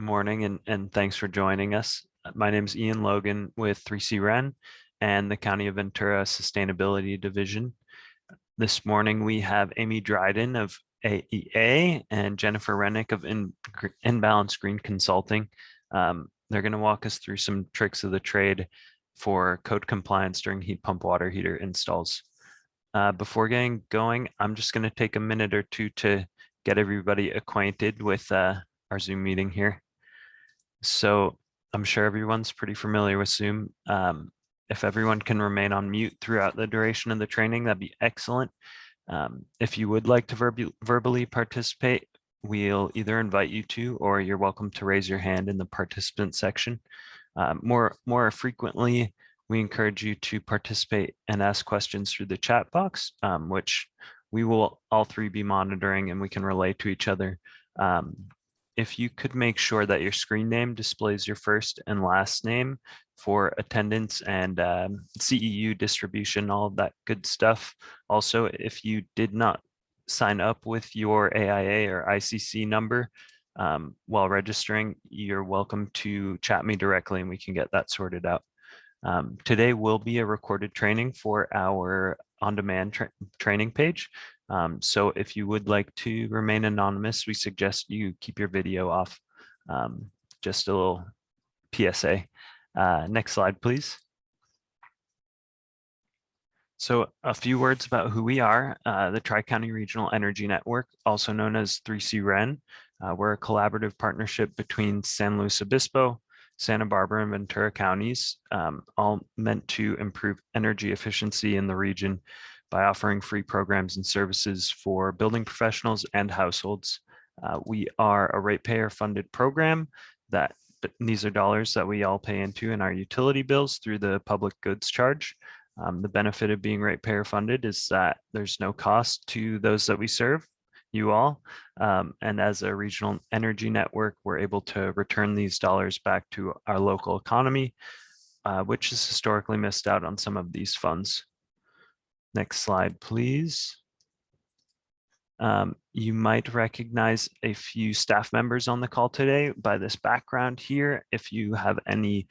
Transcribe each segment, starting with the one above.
Morning and thanks for joining us. My name is Ian Logan with 3C Ren and the County of Ventura Sustainability Division. This morning we have Amy Dryden of AEA and Jennifer Rennick of Inbalance Green Consulting. They're going to walk us through some tricks of the trade for code compliance during heat pump water heater installs. Before getting going, I'm just going to take a minute or two to get everybody acquainted with our Zoom meeting here. So I'm sure everyone's pretty familiar with Zoom. If everyone can remain on mute throughout the duration of the training, that'd be excellent. If you would like to verbally participate, we'll either invite you to, or you're welcome to raise your hand in the participant section. More frequently, we encourage you to participate and ask questions through the chat box, which we will all three be monitoring and we can relay to each other. If you could make sure that your screen name displays your first and last name for attendance and CEU distribution, all of that good stuff. Also, if you did not sign up with your AIA or ICC number while registering, you're welcome to chat me directly and we can get that sorted out. Today will be a recorded training for our on-demand training page. So if you would like to remain anonymous, we suggest you keep your video off. Just a little PSA. Next slide, please. So a few words about who we are. The Tri-County Regional Energy Network, also known as 3C Ren. We're a collaborative partnership between San Luis Obispo, Santa Barbara, and Ventura counties, all meant to improve energy efficiency in the region by offering free programs and services for building professionals and households. We are a ratepayer funded program that these are dollars that we all pay into in our utility bills through the public goods charge. The benefit of being ratepayer funded is that there's no cost to those that we serve, you all. And as a regional energy network, we're able to return these dollars back to our local economy, which has historically missed out on some of these funds. Next slide, please. You might recognize a few staff members on the call today by this background here. If you have any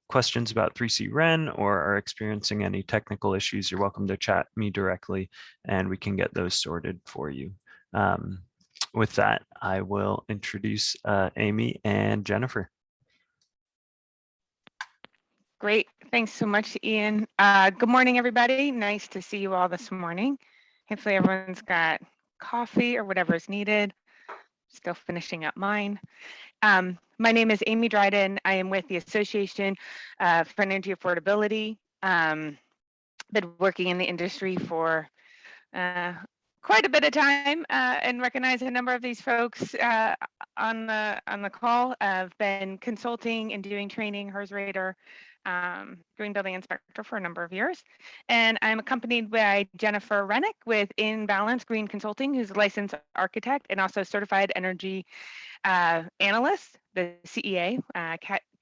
questions about 3C Ren or are experiencing any technical issues, you're welcome to chat me directly and we can get those sorted for you. With that, I will introduce Amy and Jennifer. Great. Thanks so much, Ian. Good morning, everybody. Nice to see you all this morning. Hopefully everyone's got coffee or whatever is needed. Still finishing up mine. My name is Amy Dryden. I am with the Association for Energy Affordability. Been working in the industry for quite a bit of time and recognize a number of these folks on the call. I've been consulting and doing training, HERS Rater, green building inspector for a number of years. And I'm accompanied by Jennifer Rennick with Inbalance Green Consulting, who's a licensed architect and also certified energy analyst, the CEA,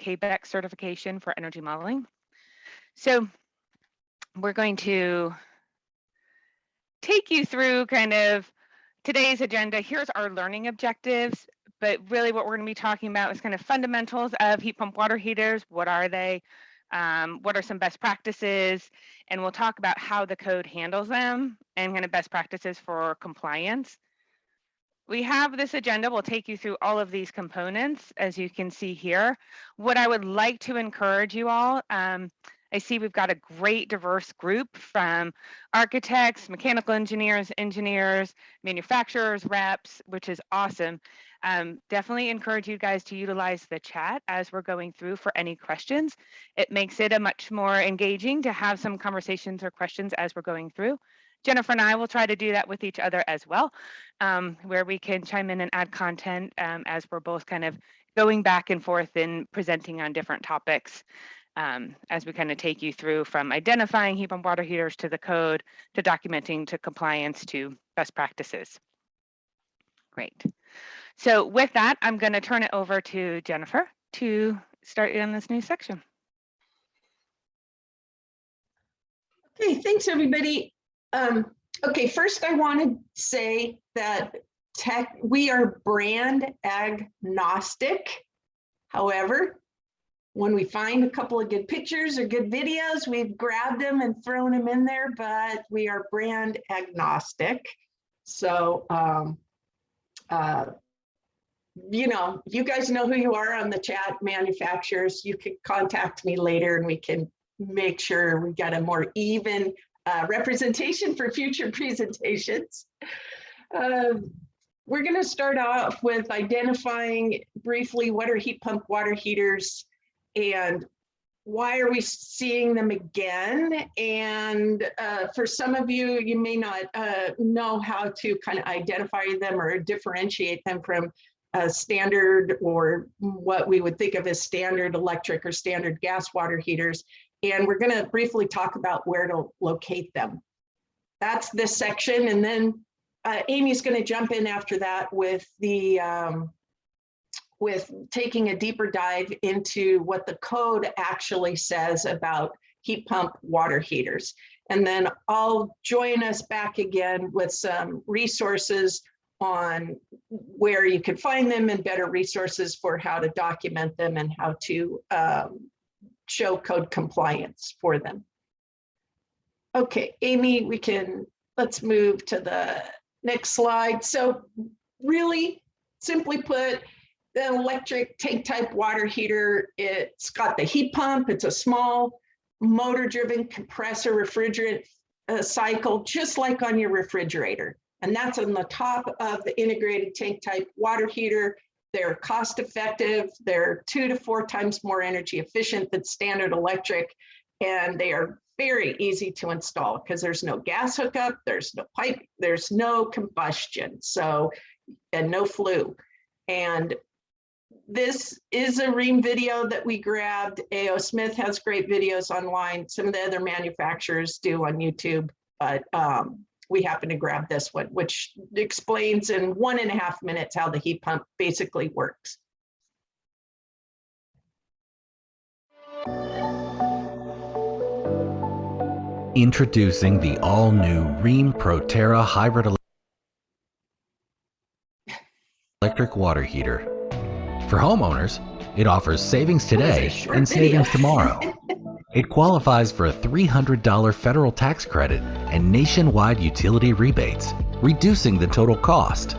Quebec certification for energy modeling. So we're going to take you through kind of today's agenda. Here's our learning objectives, but really what we're going to be talking about is kind of fundamentals of heat pump water heaters. What are they? What are some best practices? And we'll talk about how the code handles them and kind of best practices for compliance. We have this agenda. We'll take you through all of these components, as you can see here. What I would like to encourage you all, I see we've got a great diverse group from architects, mechanical engineers, manufacturers, reps, which is awesome. Definitely encourage you guys to utilize the chat as we're going through for any questions. It makes it a much more engaging to have some conversations or questions as we're going through. Jennifer and I will try to do that with each other as well, where we can chime in and add content as we're both kind of going back and forth and presenting on different topics. As we kind of take you through from identifying heat pump water heaters to the code, to documenting, to compliance, to best practices. Great. So with that, I'm going to turn it over to Jennifer to start in this new section. Okay, thanks everybody. Okay, first I want to say that we are brand agnostic. However, when we find a couple of good pictures or good videos, we've grabbed them and thrown them in there, but we are brand agnostic. So, you know, you guys know who you are on the chat, manufacturers. You can contact me later and we can make sure we got a more even representation for future presentations. We're going to start off with identifying briefly what are heat pump water heaters and why are we seeing them again? And for some of you, you may not know how to kind of identify them or differentiate them from standard or what we would think of as standard electric or standard gas water heaters. And we're going to briefly talk about where to locate them. That's this section. And then Amy's going to jump in after that with the with taking a deeper dive into what the code actually says about heat pump water heaters. And then I'll join us back again with some resources on where you can find them and better resources for how to document them and how to show code compliance for them. Okay, Amy, let's move to the next slide. So really simply put, the electric tank type water heater, it's got the heat pump. It's a small motor driven compressor refrigerant cycle, just like on your refrigerator. And that's on the top of the integrated tank type water heater. They're cost effective. They're 2 to 4 times more energy efficient than standard electric. And they are very easy to install because there's no gas hookup, there's no pipe, there's no combustion, and no flue. And this is a Rheem video that we grabbed. A.O. Smith has great videos online. Some of the other manufacturers do on YouTube, but we happen to grab this one, which explains in 1.5 minutes how the heat pump basically works. Introducing the all-new Rheem ProTerra hybrid electric water heater. For homeowners, it offers savings today and savings tomorrow. It qualifies for a $300 federal tax credit and nationwide utility rebates, reducing the total cost.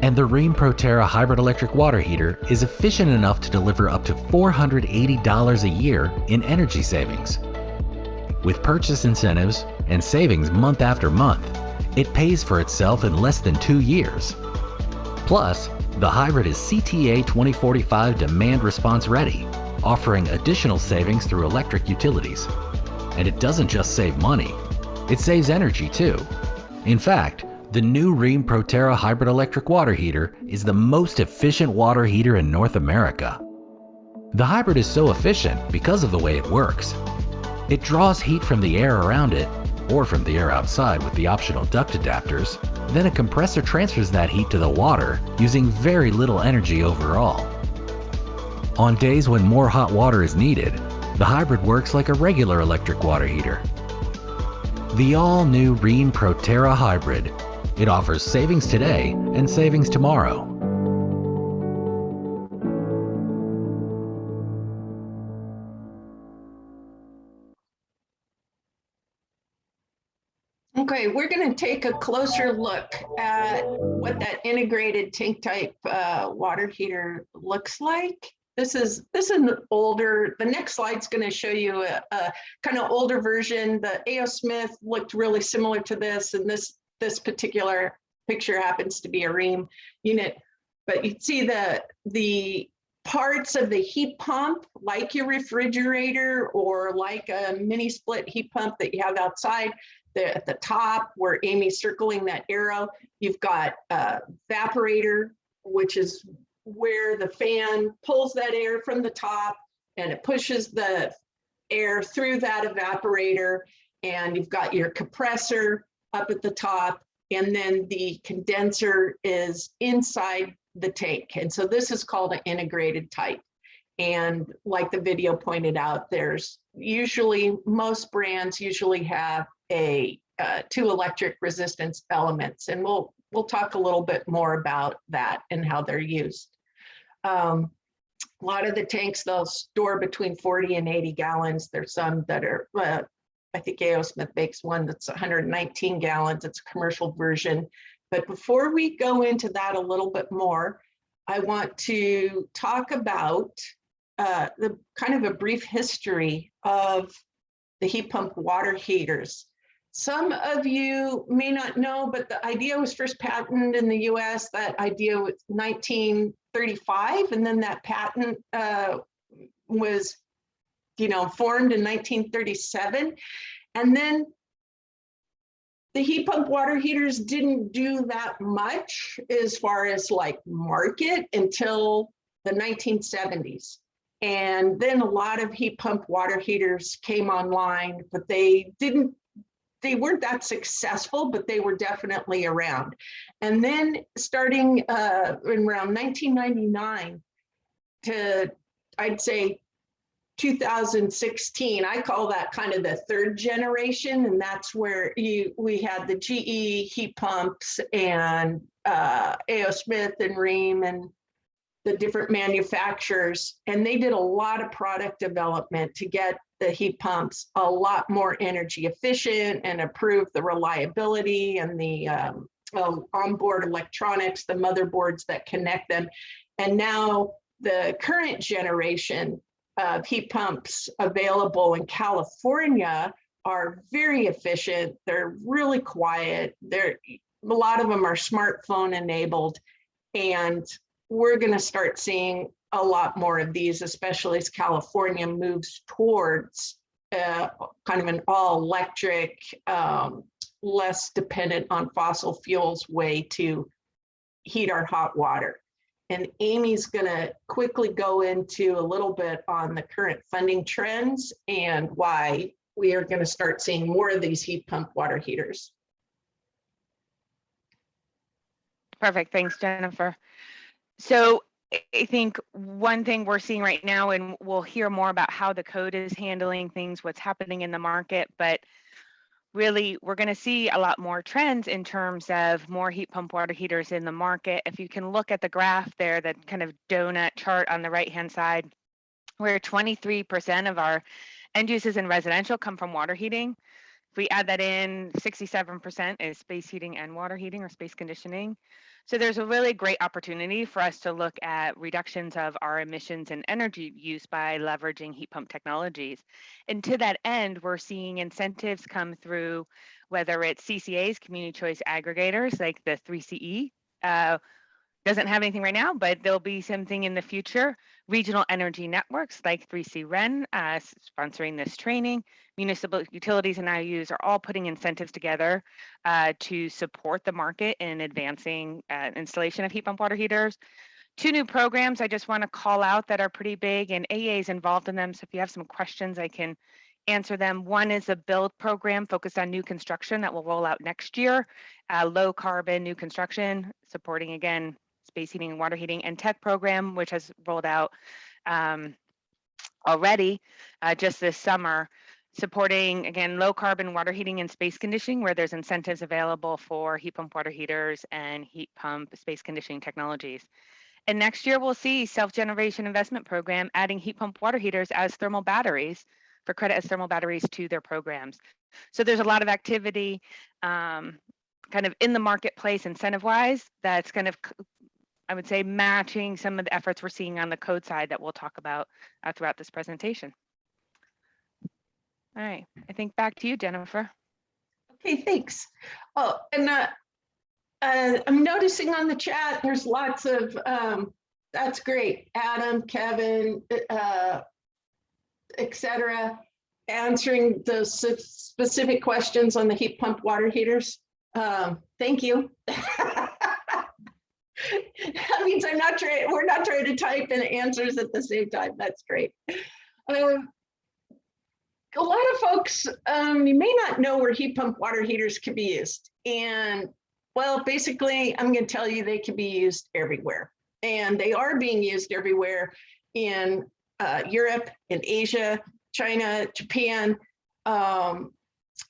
And the Rheem ProTerra hybrid electric water heater is efficient enough to deliver up to $480 a year in energy savings. With purchase incentives and savings month after month, it pays for itself in less than 2 years. Plus, the hybrid is CTA 2045 demand response ready, offering additional savings through electric utilities. And it doesn't just save money, it saves energy too. In fact, the new Rheem ProTerra hybrid electric water heater is the most efficient water heater in North America. The hybrid is so efficient because of the way it works. It draws heat from the air around it, or from the air outside with the optional duct adapters. Then a compressor transfers that heat to the water using very little energy overall. On days when more hot water is needed, the hybrid works like a regular electric water heater. The all-new Rheem ProTerra hybrid. It offers savings today and savings tomorrow. Okay, we're going to take a closer look at what that integrated tank type water heater looks like. This is an older, the next slide's going to show you a kind of older version. The A.O. Smith looked really similar to this, and this particular picture happens to be a Rheem unit. But you see the parts of the heat pump, like your refrigerator or like a mini split heat pump that you have outside. At the top where Amy's circling that arrow, you've got a evaporator, which is where the fan pulls that air from the top and it pushes the air through that evaporator. And you've got your compressor up at the top, and then the condenser is inside the tank. And so this is called an integrated type. And like the video pointed out, there's usually, most brands usually have a two electric resistance elements. And we'll talk a little bit more about that and how they're used. A lot of the tanks, they'll store between 40 and 80 gallons. There's some that are, I think A.O. Smith makes one that's 119 gallons. It's a commercial version. But before we go into that a little bit more, I want to talk about the kind of a brief history of the heat pump water heaters. Some of you may not know, but the idea was first patented in the US. That idea was 1935, and then that patent was, formed in 1937. And then the heat pump water heaters didn't do that much as far as like market until the 1970s. And then a lot of heat pump water heaters came online, but they weren't that successful, but they were definitely around. And then starting in around 1999 to, I'd say, 2016, I call that kind of the third generation, and that's where we had the GE heat pumps and A.O. Smith and Rheem and the different manufacturers, and they did a lot of product development to get the heat pumps a lot more energy efficient and improve the reliability and the onboard electronics, the motherboards that connect them. And now the current generation of heat pumps available in California are very efficient. They're really quiet. A lot of them are smartphone enabled, and we're going to start seeing a lot more of these, especially as California moves towards kind of an all electric, less dependent on fossil fuels way to heat our hot water. And Amy's going to quickly go into a little bit on the current funding trends and why we are going to start seeing more of these heat pump water heaters. Perfect. Thanks, Jennifer. So I think one thing we're seeing right now, and we'll hear more about how the code is handling things, what's happening in the market, but really we're going to see a lot more trends in terms of more heat pump water heaters in the market. If you can look at the graph there, that kind of donut chart on the right-hand side, where 23% of our end uses in residential come from water heating. If we add that in, 67% is space heating and water heating or space conditioning. So there's a really great opportunity for us to look at reductions of our emissions and energy use by leveraging heat pump technologies. And to that end, we're seeing incentives come through, whether it's CCAs, community choice aggregators, like the 3CE, doesn't have anything right now, but there'll be something in the future. Regional energy networks like 3C REN sponsoring this training. Municipal utilities and IOUs are all putting incentives together to support the market in advancing installation of heat pump water heaters. Two new programs I just want to call out that are pretty big, and AA is involved in them. So if you have some questions, I can answer them. One is a build program focused on new construction that will roll out next year. Low carbon new construction, supporting again space heating and water heating, and tech program, which has rolled out already just this summer, supporting again low carbon water heating and space conditioning, where there's incentives available for heat pump water heaters and heat pump space conditioning technologies. And next year we'll see self-generation investment program adding heat pump water heaters as thermal batteries for credit as thermal batteries to their programs. So there's a lot of activity kind of in the marketplace incentive-wise that's kind of, I would say, matching some of the efforts we're seeing on the code side that we'll talk about throughout this presentation. All right, I think back to you, Jennifer. Okay, thanks. Oh, and I'm noticing on the chat, there's lots of, that's great. Adam, Kevin, etc., answering those specific questions on the heat pump water heaters. Thank you. That means we're not trying to type in answers at the same time. That's great. A lot of folks, you may not know where heat pump water heaters can be used. And well, basically, I'm going to tell you they can be used everywhere. And they are being used everywhere in Europe, in Asia, China, Japan,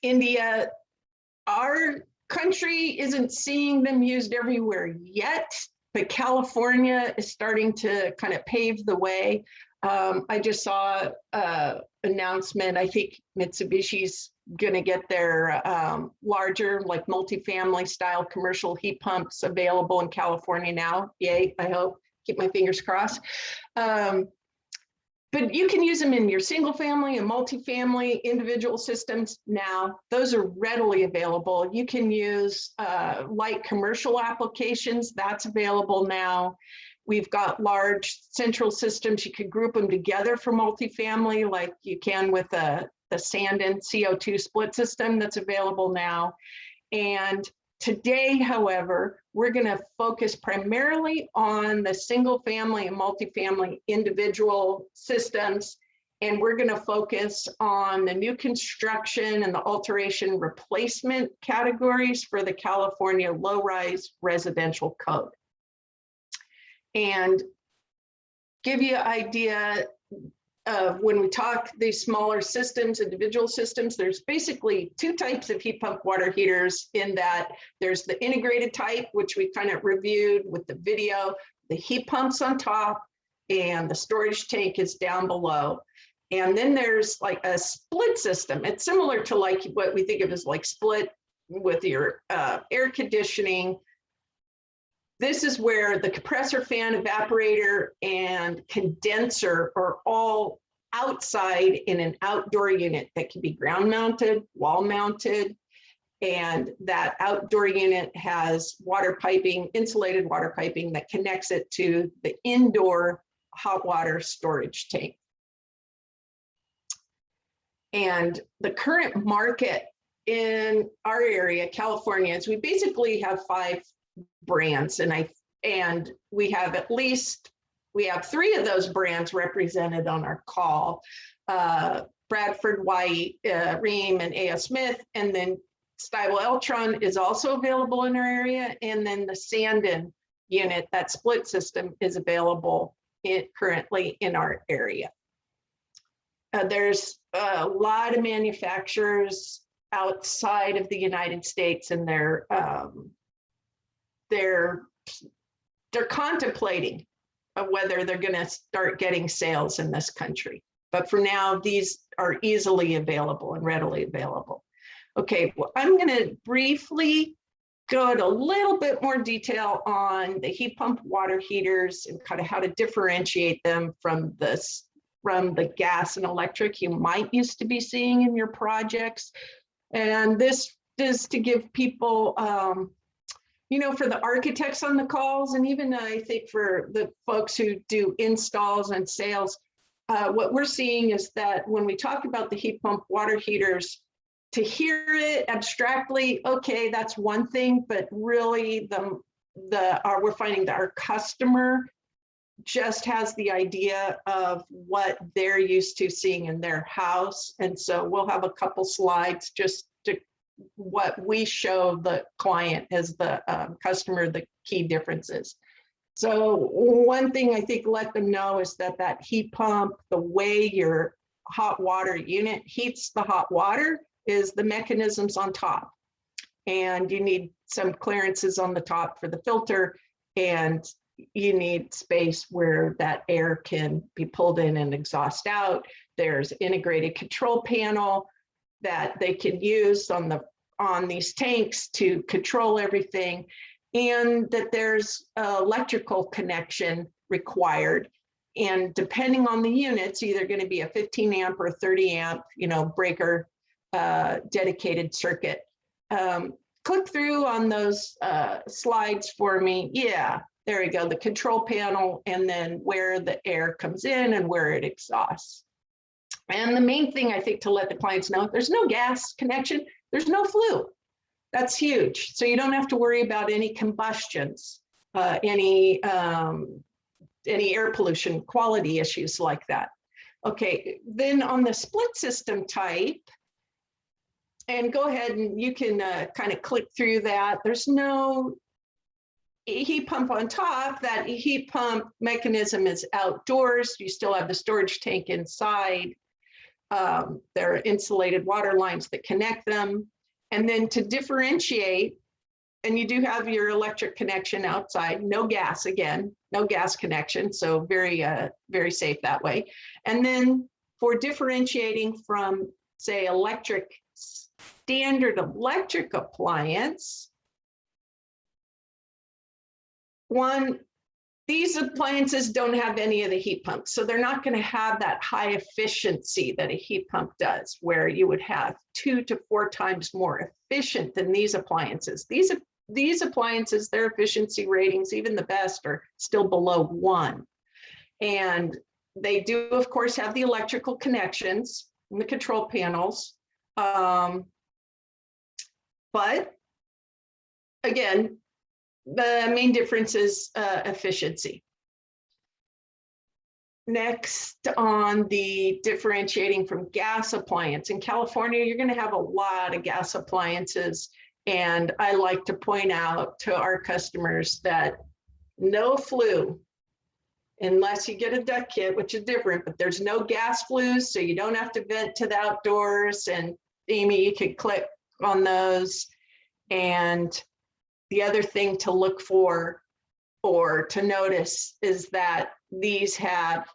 India. Our country isn't seeing them used everywhere yet, but California is starting to kind of pave the way. I just saw an announcement. I think Mitsubishi's going to get their larger, like multifamily style commercial heat pumps available in California now. Yay, I hope. Keep my fingers crossed. But you can use them in your single family and multifamily individual systems now. Those are readily available. You can use light commercial applications. That's available now. We've got large central systems. You could group them together for multifamily like you can with the Sandin CO2 split system that's available now. And today, however, we're going to focus primarily on the single family and multifamily individual systems. And we're going to focus on the new construction and the alteration replacement categories for the California low-rise residential code. And give you an idea of when we talk these smaller systems, individual systems, there's basically two types of heat pump water heaters in that there's the integrated type, which we kind of reviewed with the video, the heat pumps on top and the storage tank is down below. And then there's like a split system. It's similar to like what we think of as like split with your air conditioning. This is where the compressor fan, evaporator, and condenser are all outside in an outdoor unit that can be ground mounted, wall mounted, and that outdoor unit has water piping, insulated water piping that connects it to the indoor hot water storage tank. And the current market in our area, California, is we basically have 5 brands, and we have we have 3 of those brands represented on our call. Bradford, White, Ream, and A.S. Smith, and then Stiebel Eltron is also available in our area, and then the Sandin unit, that split system, is available currently in our area. There's a lot of manufacturers outside of the United States, and they're contemplating whether they're going to start getting sales in this country. But for now, these are easily available and readily available. Okay, well, I'm going to briefly go into a little bit more detail on the heat pump water heaters and kind of how to differentiate them from the gas and electric you might used to be seeing in your projects. And this is to give people you know, for the architects on the calls, and even I think for the folks who do installs and sales, what we're seeing is that when we talk about the heat pump water heaters, to hear it abstractly, okay, that's one thing, but really we're finding that our customer just has the idea of what they're used to seeing in their house. And so we'll have a couple slides just to what we show the client as the customer, the key differences. So one thing I think let them know is that that heat pump, the way your hot water unit heats the hot water is the mechanisms on top. And you need some clearances on the top for the filter, and you need space where that air can be pulled in and exhaust out. There's integrated control panel that they can use on these tanks to control everything, and that there's electrical connection required. And depending on the units, either going to be a 15 amp or 30 amp, you know, breaker dedicated circuit. Click through on those slides for me. Yeah, there we go. The control panel, and then where the air comes in and where it exhausts. And the main thing I think to let the clients know, there's no gas connection, there's no flue. That's huge. So you don't have to worry about any combustions, any air pollution, quality issues like that. Okay, then on the split system type, and go ahead and you can kind of click through that. There's no heat pump on top. That heat pump mechanism is outdoors. You still have the storage tank inside. There are insulated water lines that connect them. And then to differentiate, and you do have your electric connection outside, no gas again, no gas connection. So very, very safe that way. And then for differentiating from, say, standard electric appliance, these appliances don't have any of the heat pumps, so they're not going to have that high efficiency that a heat pump does, where you would have 2 to 4 times more efficient than these appliances. These appliances, their efficiency ratings, even the best, are still below 1. And they do, of course, have the electrical connections and the control panels. But again, the main difference is efficiency. Next, on the differentiating from gas appliance. In California, you're going to have a lot of gas appliances. And I like to point out to our customers that no flue, unless you get a duct kit, which is different, but there's no gas flues, so you don't have to vent to the outdoors. And Amy, you could click on those. And the other thing to look for or to notice is that these have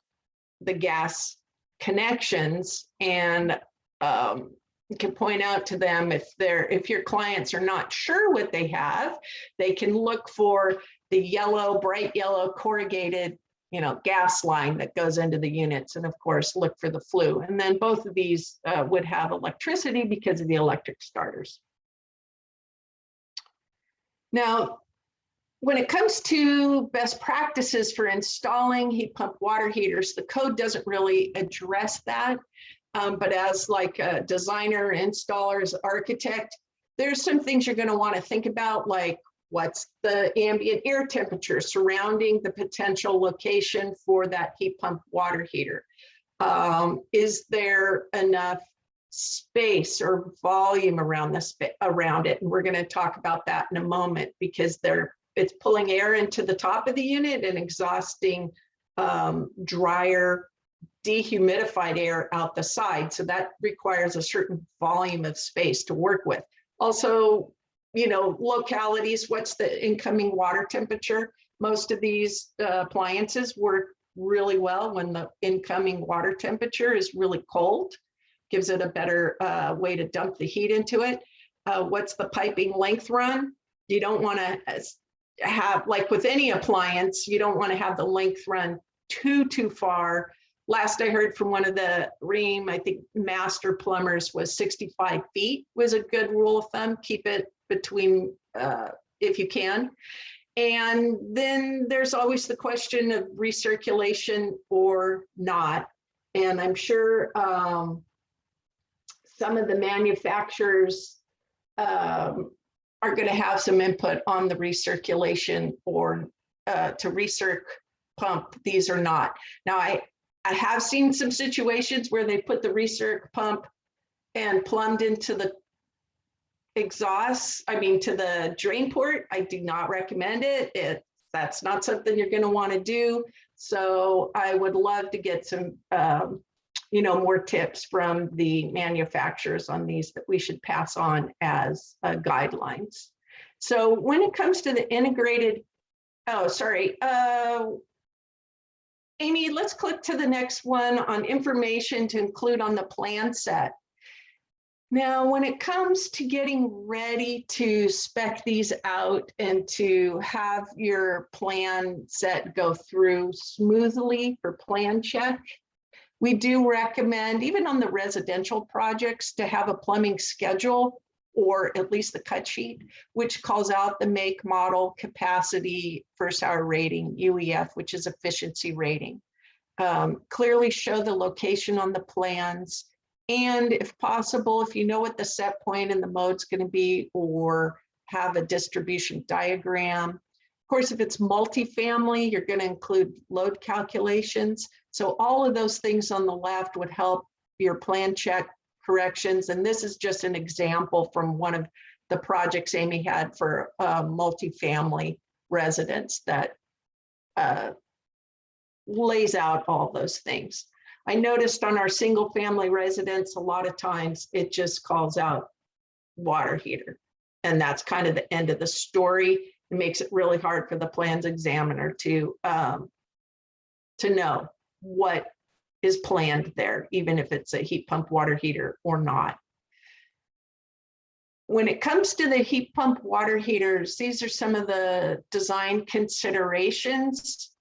the gas connections, and you can point out to them if your clients are not sure what they have, they can look for the yellow, bright yellow corrugated, gas line that goes into the units, and of course look for the flue. And then both of these would have electricity because of the electric starters. Now, when it comes to best practices for installing heat pump water heaters, the code doesn't really address that. But as like a designer, installers, architect, there's some things you're going to want to think about, like what's the ambient air temperature surrounding the potential location for that heat pump water heater? Is there enough space or volume around it? And we're going to talk about that in a moment, because it's pulling air into the top of the unit and exhausting drier, dehumidified air out the side. So that requires a certain volume of space to work with. Also, localities, what's the incoming water temperature? Most of these appliances work really well when the incoming water temperature is really cold. Gives it a better way to dump the heat into it. What's the piping length run? You don't want to have, like with any appliance, you don't want to have the length run too far. Last I heard from one of the Rheem, I think master plumbers, was 65 feet was a good rule of thumb. Keep it between, if you can. And then there's always the question of recirculation or not. And I'm sure some of the manufacturers are going to have some input on the recirculation or to recirc pump these or not. Now, I have seen some situations where they put the recirc pump and plumbed into the exhaust, to the drain port. I do not recommend it. That's not something you're going to want to do. So I would love to get some more tips from the manufacturers on these that we should pass on as guidelines. So when it comes to the integrated, Amy, let's click to the next one on information to include on the plan set. Now, when it comes to getting ready to spec these out and to have your plan set go through smoothly for plan check, we do recommend, even on the residential projects, to have a plumbing schedule, or at least the cut sheet, which calls out the make, model, capacity, first hour rating, UEF, which is efficiency rating. Clearly show the location on the plans. And if possible, if you know what the set point and the mode's going to be, or have a distribution diagram. Of course, if it's multifamily, you're going to include load calculations. So all of those things on the left would help your plan check corrections. And this is just an example from one of the projects Amy had for multifamily residents that lays out all those things. I noticed on our single family residents, a lot of times it just calls out water heater. And that's kind of the end of the story. It makes it really hard for the plans examiner to know what is planned there, even if it's a heat pump water heater or not. When it comes to the heat pump water heaters, these are some of the design considerations.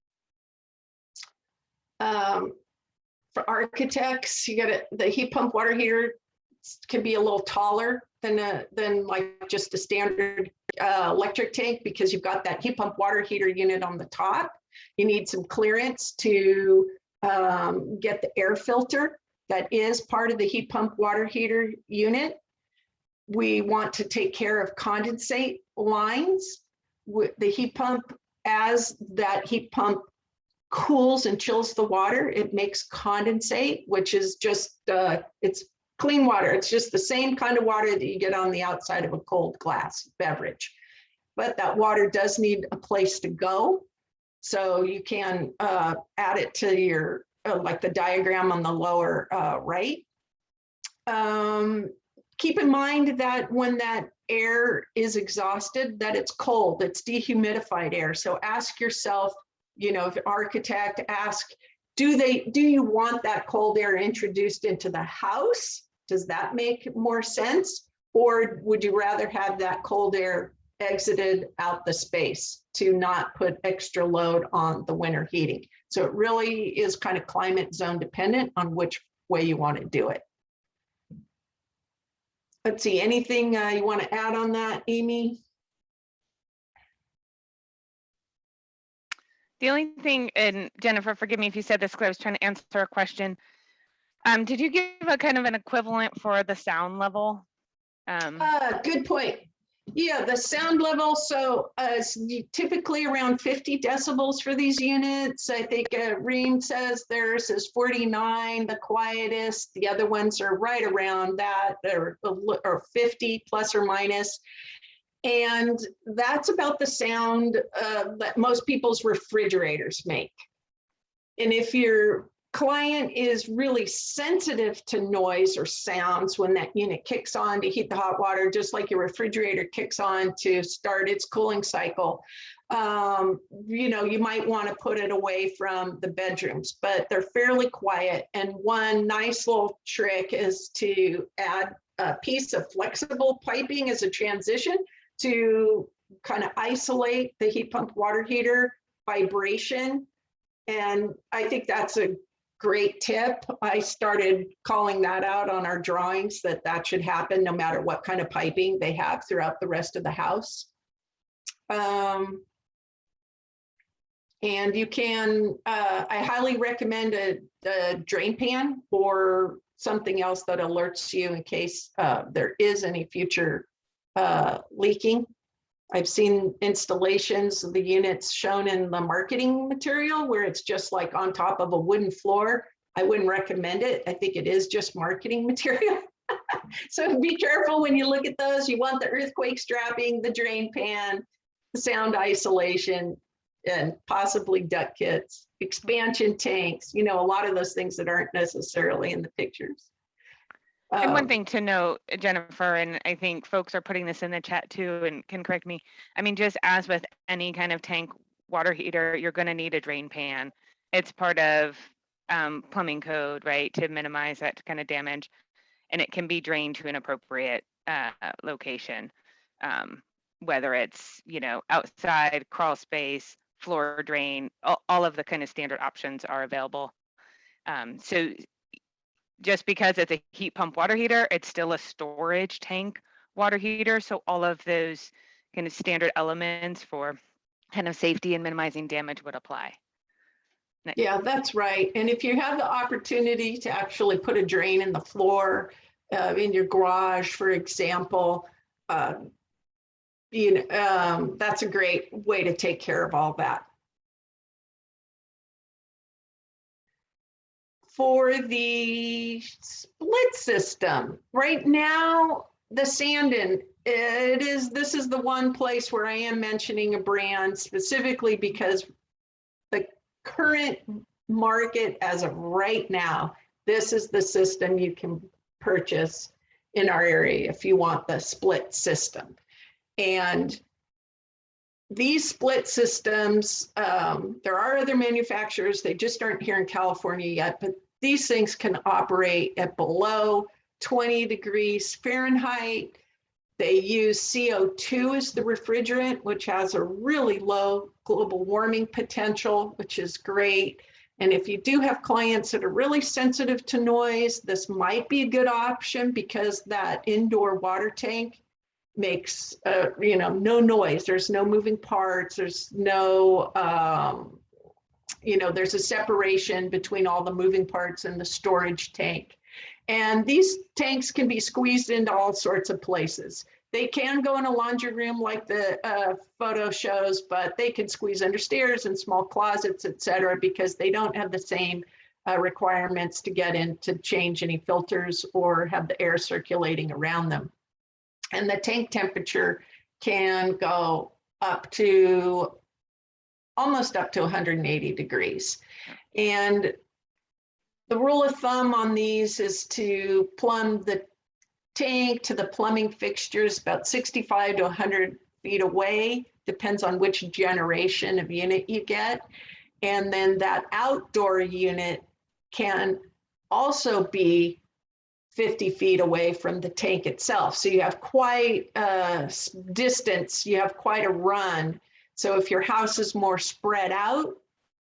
For architects, the heat pump water heater can be a little taller than like just a standard electric tank, because you've got that heat pump water heater unit on the top. You need some clearance to get the air filter that is part of the heat pump water heater unit. We want to take care of condensate lines with the heat pump. As that heat pump cools and chills the water, it makes condensate, which is just, it's clean water. It's just the same kind of water that you get on the outside of a cold glass beverage. But that water does need a place to go. So you can add it to your, like the diagram on the lower right. Keep in mind that when that air is exhausted, that it's cold, it's dehumidified air. So ask yourself, you know, if you're architect, ask, do you want that cold air introduced into the house? Does that make more sense? Or would you rather have that cold air exited out the space to not put extra load on the winter heating? So it really is kind of climate zone dependent on which way you want to do it. Let's see, anything you want to add on that, Amy? The only thing, and Jennifer, forgive me if you said this, because I was trying to answer a question. Did you give a kind of an equivalent for the sound level? Good point. Yeah, the sound level. So typically around 50 decibels for these units. I think Reem says theirs is 49, the quietest. The other ones are right around that, or 50 plus or minus. And that's about the sound that most people's refrigerators make. And if your client is really sensitive to noise or sounds when that unit kicks on to heat the hot water, just like your refrigerator kicks on to start its cooling cycle, you know, you might want to put it away from the bedrooms, but they're fairly quiet. And one nice little trick is to add a piece of flexible piping as a transition to kind of isolate the heat pump water heater vibration. And I think that's a great tip. I started calling that out on our drawings, that should happen no matter what kind of piping they have throughout the rest of the house. And you can, I highly recommend a drain pan or something else that alerts you in case there is any future leaking. I've seen installations of the units shown in the marketing material where it's just like on top of a wooden floor. I wouldn't recommend it. I think it is just marketing material. So be careful when you look at those. You want the earthquake strapping, the drain pan, the sound isolation, and possibly duct kits, expansion tanks, you know, a lot of those things that aren't necessarily in the pictures. And one thing to note, Jennifer, and I think folks are putting this in the chat too, and can correct me. I mean, just as with any kind of tank water heater, you're going to need a drain pan. It's part of plumbing code, right, to minimize that kind of damage. And it can be drained to an appropriate location, whether it's, you know, outside, crawl space, floor drain, all of the kind of standard options are available. So just because it's a heat pump water heater, it's still a storage tank water heater. So all of those kind of standard elements for kind of safety and minimizing damage would apply. Yeah, that's right. And if you have the opportunity to actually put a drain in the floor in your garage, for example, you know, that's a great way to take care of all that. For the split system, right now, the Sandon, this is the one place where I am mentioning a brand specifically because the current market as of right now, this is the system you can purchase in our area if you want the split system. And these split systems, there are other manufacturers, they just aren't here in California yet, but these things can operate at below 20 degrees Fahrenheit. They use CO2 as the refrigerant, which has a really low global warming potential, which is great. And if you do have clients that are really sensitive to noise, this might be a good option because that indoor water tank makes, no noise. There's no moving parts. There's no, there's a separation between all the moving parts and the storage tank. And these tanks can be squeezed into all sorts of places. They can go in a laundry room like the photo shows, but they can squeeze under stairs and small closets, et cetera, because they don't have the same requirements to get in to change any filters or have the air circulating around them. And the tank temperature can go up to almost up to 180 degrees. And the rule of thumb on these is to plumb the tank to the plumbing fixtures about 65 to 100 feet away, depends on which generation of unit you get. And then that outdoor unit can also be 50 feet away from the tank itself. So you have quite a distance, you have quite a run. So if your house is more spread out,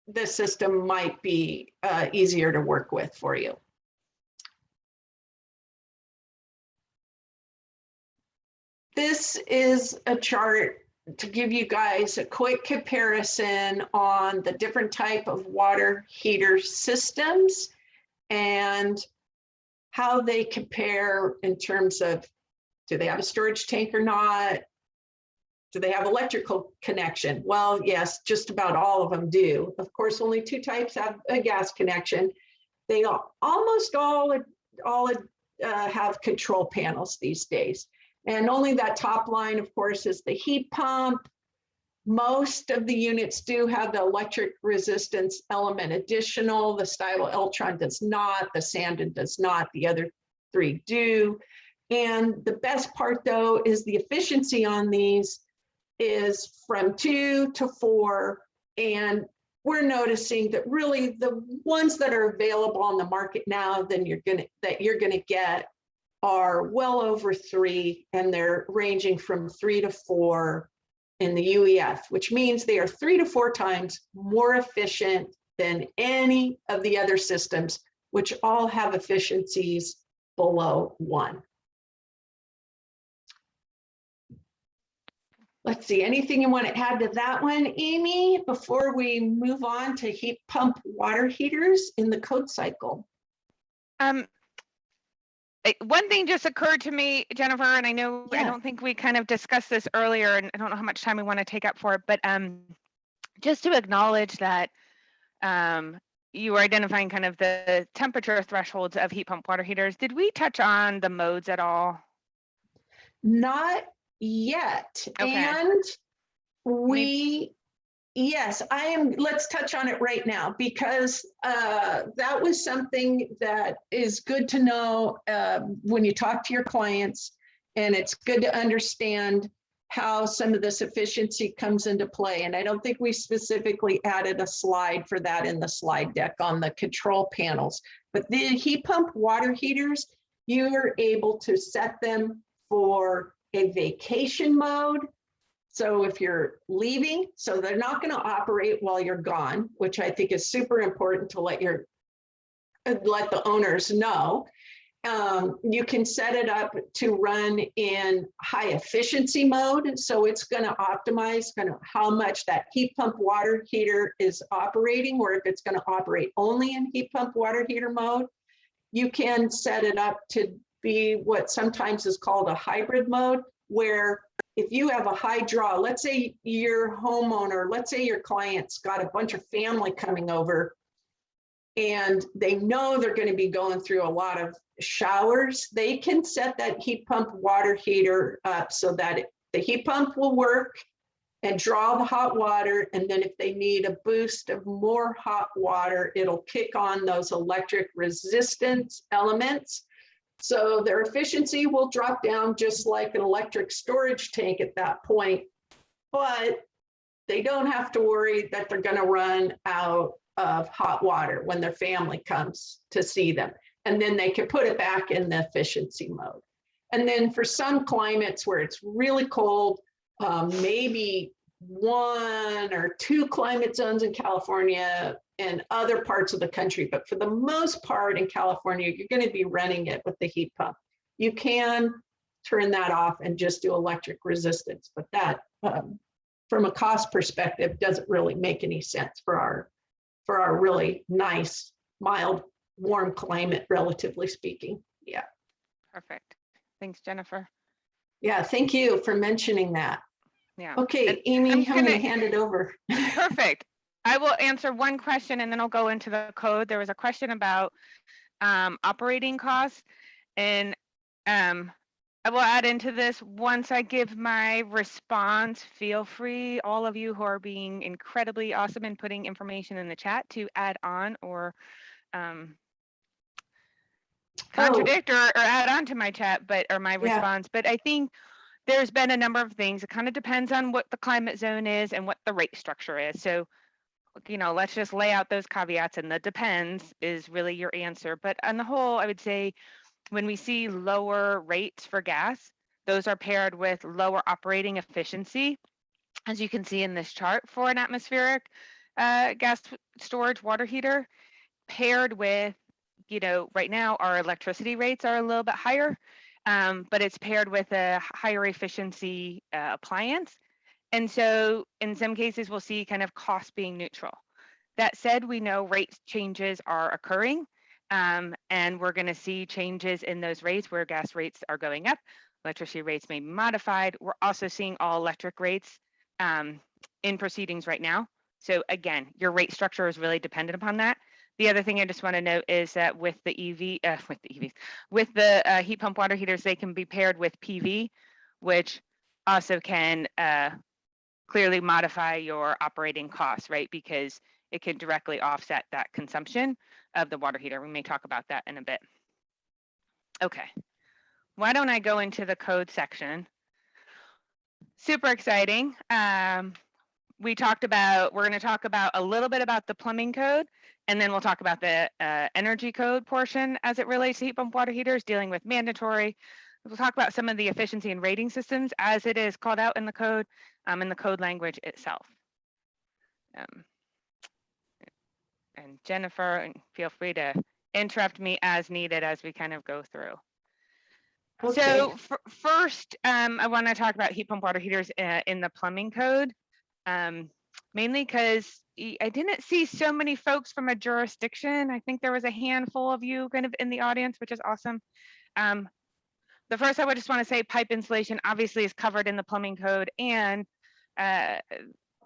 the system might be easier to work with for you. This is a chart to give you guys a quick comparison on the different type of water heater systems and how they compare in terms of, do they have a storage tank or not? Do they have electrical connection? Well, yes, just about all of them do. Of course, only 2 types have a gas connection. They almost all have control panels these days. And only that top line, of course, is the heat pump. Most of the units do have the electric resistance element additional. The Stylo Eltron does not, the Sandon does not, the other 3 do. And the best part though is the efficiency on these is from 2 to 4. And we're noticing that really the ones that are available on the market now that you're gonna get are well over 3, and they're ranging from 3 to 4 in the UEF, which means they are 3 to 4 times more efficient than any of the other systems, which all have efficiencies below 1. Let's see, anything you want to add to that one, Amy, before we move on to heat pump water heaters in the code cycle? One thing just occurred to me, Jennifer, and I know I Yeah. don't think we kind of discussed this earlier, and I don't know how much time we want to take up for it, but just to acknowledge that you were identifying kind of the temperature thresholds of heat pump water heaters. Did we touch on the modes at all? Not yet. Okay. And yes, let's touch on it right now, because that was something that is good to know when you talk to your clients, and it's good to understand how some of this efficiency comes into play. And I don't think we specifically added a slide for that in the slide deck on the control panels, but the heat pump water heaters, you're able to set them for a vacation mode. So if you're leaving, so they're not going to operate while you're gone, which I think is super important to let the owners know. You can set it up to run in high efficiency mode. So it's going to optimize kind of how much that heat pump water heater is operating, or if it's going to operate only in heat pump water heater mode. You can set it up to be what sometimes is called a hybrid mode, where if you have a high draw, let's say your homeowner, let's say your client's got a bunch of family coming over and they know they're going to be going through a lot of showers, they can set that heat pump water heater up so that the heat pump will work and draw the hot water. And then if they need a boost of more hot water, it'll kick on those electric resistance elements. So their efficiency will drop down just like an electric storage tank at that point, but they don't have to worry that they're going to run out of hot water when their family comes to see them. And then they can put it back in the efficiency mode. And then for some climates where it's really cold, maybe 1 or 2 climate zones in California and other parts of the country, but for the most part in California, you're going to be running it with the heat pump. You can turn that off and just do electric resistance, but that from a cost perspective doesn't really make any sense for our really nice, mild, warm climate, relatively speaking. Yeah. Perfect. Thanks, Jennifer. Yeah, thank you for mentioning that. Yeah. Okay, Amy, I'm going to hand it over. Perfect. I will answer one question and then I'll go into the code. There was a question about operating costs, and I will add into this once I give my response. Feel free, all of you who are being incredibly awesome and putting information in the chat, to add on or contradict or add on to my chat, or my response. But I think there's been a number of things. It kind of depends on what the climate zone is and what the rate structure is. So, you know, let's just lay out those caveats, and the depends is really your answer. But on the whole, I would say when we see lower rates for gas, those are paired with lower operating efficiency, as you can see in this chart for an atmospheric gas storage water heater, paired with, you know, right now our electricity rates are a little bit higher, but it's paired with a higher efficiency appliance. And so in some cases, we'll see kind of cost being neutral. That said, we know rate changes are occurring, and we're going to see changes in those rates where gas rates are going up, electricity rates may be modified. We're also seeing all electric rates in proceedings right now. So again, your rate structure is really dependent upon that. The other thing I just want to note is that with the with the heat pump water heaters, they can be paired with PV, which also can clearly modify your operating costs, right? Because it can directly offset that consumption of the water heater. We may talk about that in a bit. Okay, why don't I go into the code section? Super exciting. We're going to talk about a little bit about the plumbing code, and then we'll talk about the energy code portion as it relates to heat pump water heaters, dealing with mandatory. We'll talk about some of the efficiency and rating systems as it is called out in the code language itself. And Jennifer, feel free to interrupt me as needed as we kind of go through. Okay. So first, I want to talk about heat pump water heaters in the plumbing code, mainly because I didn't see so many folks from a jurisdiction. I think there was a handful of you kind of in the audience, which is awesome. The first, I would just want to say pipe insulation obviously is covered in the plumbing code, and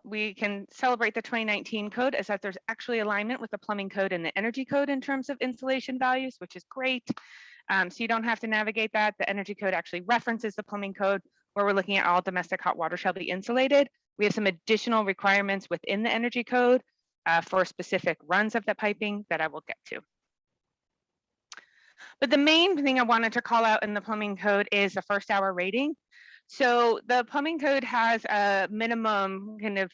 we can celebrate the 2019 code as that there's actually alignment with the plumbing code and the energy code in terms of insulation values, which is great. So you don't have to navigate that. The energy code actually references the plumbing code, where we're looking at all domestic hot water shall be insulated. We have some additional requirements within the energy code for specific runs of the piping that I will get to. But the main thing I wanted to call out in the plumbing code is the first hour rating. So the plumbing code has a minimum kind of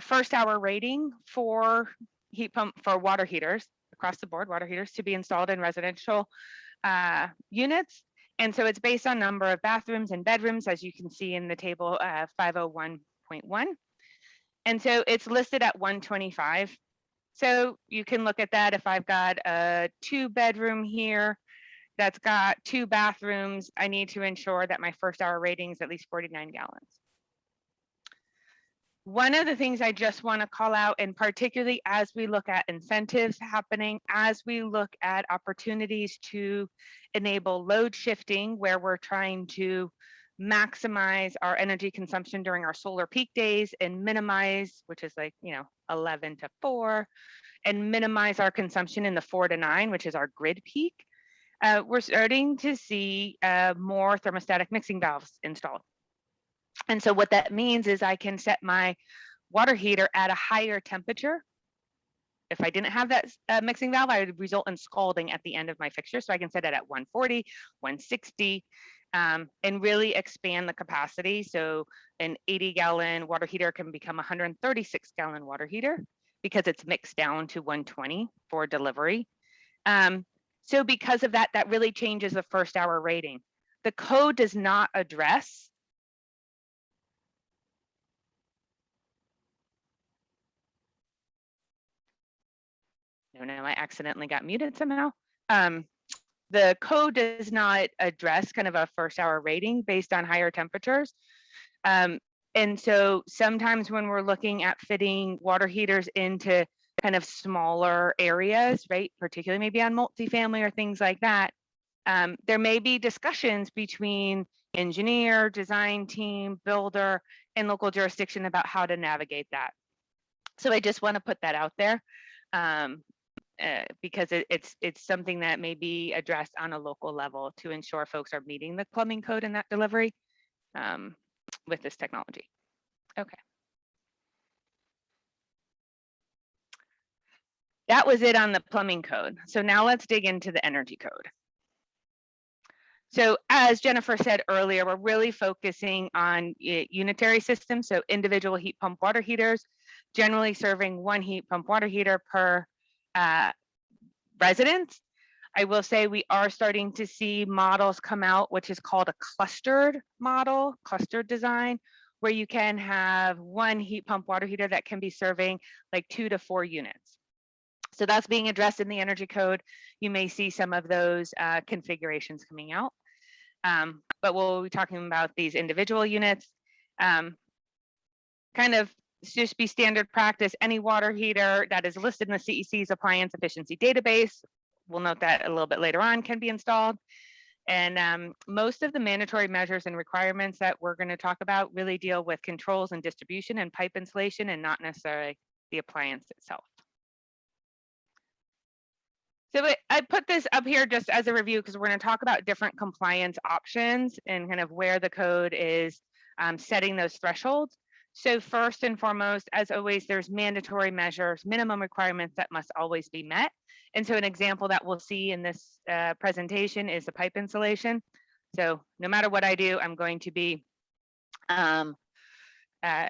first hour rating for heat pump for water heaters across the board, water heaters to be installed in residential units. And so it's based on number of bathrooms and bedrooms, as you can see in the table 501.1. And so it's listed at 125. So you can look at that. If I've got a 2-bedroom here that's got 2 bathrooms, I need to ensure that my first hour rating is at least 49 gallons. One of the things I just want to call out, and particularly as we look at incentives happening, as we look at opportunities to enable load shifting, where we're trying to maximize our energy consumption during our solar peak days and minimize, which is like, 11 to 4, and minimize our consumption in the 4 to 9, which is our grid peak. We're starting to see more thermostatic mixing valves installed. And so what that means is I can set my water heater at a higher temperature if I didn't have that mixing valve, I would result in scalding at the end of my fixture. So I can set it at 140, 160, and really expand the capacity. So an 80-gallon water heater can become a 136-gallon water heater because it's mixed down to 120 for delivery. So because of that, that really changes the first hour rating. The code does not address no, I accidentally got muted somehow. The code does not address kind of a first hour rating based on higher temperatures. And so sometimes when we're looking at fitting water heaters into kind of smaller areas, right, particularly maybe on multifamily or things like that, there may be discussions between engineer, design team, builder, and local jurisdiction about how to navigate that. So I just want to put that out there. Because it's something that may be addressed on a local level to ensure folks are meeting the plumbing code in that delivery with this technology. Okay. That was it on the plumbing code. So now let's dig into the energy code. So as Jennifer said earlier, we're really focusing on unitary systems, so individual heat pump water heaters, generally serving one heat pump water heater per residents. I will say we are starting to see models come out, which is called a clustered model, clustered design, where you can have one heat pump water heater that can be serving like 2 to 4 units. So that's being addressed in the energy code. You may see some of those configurations coming out. But we'll be talking about these individual units. Kind of just be standard practice. Any water heater that is listed in the CEC's appliance efficiency database, we'll note that a little bit later on, can be installed. And most of the mandatory measures and requirements that we're going to talk about really deal with controls and distribution and pipe insulation and not necessarily the appliance itself. So I put this up here just as a review because we're going to talk about different compliance options and kind of where the code is setting those thresholds. So first and foremost, as always, there's mandatory measures, minimum requirements that must always be met. And so an example that we'll see in this presentation is the pipe insulation. So no matter what I do, I'm going to be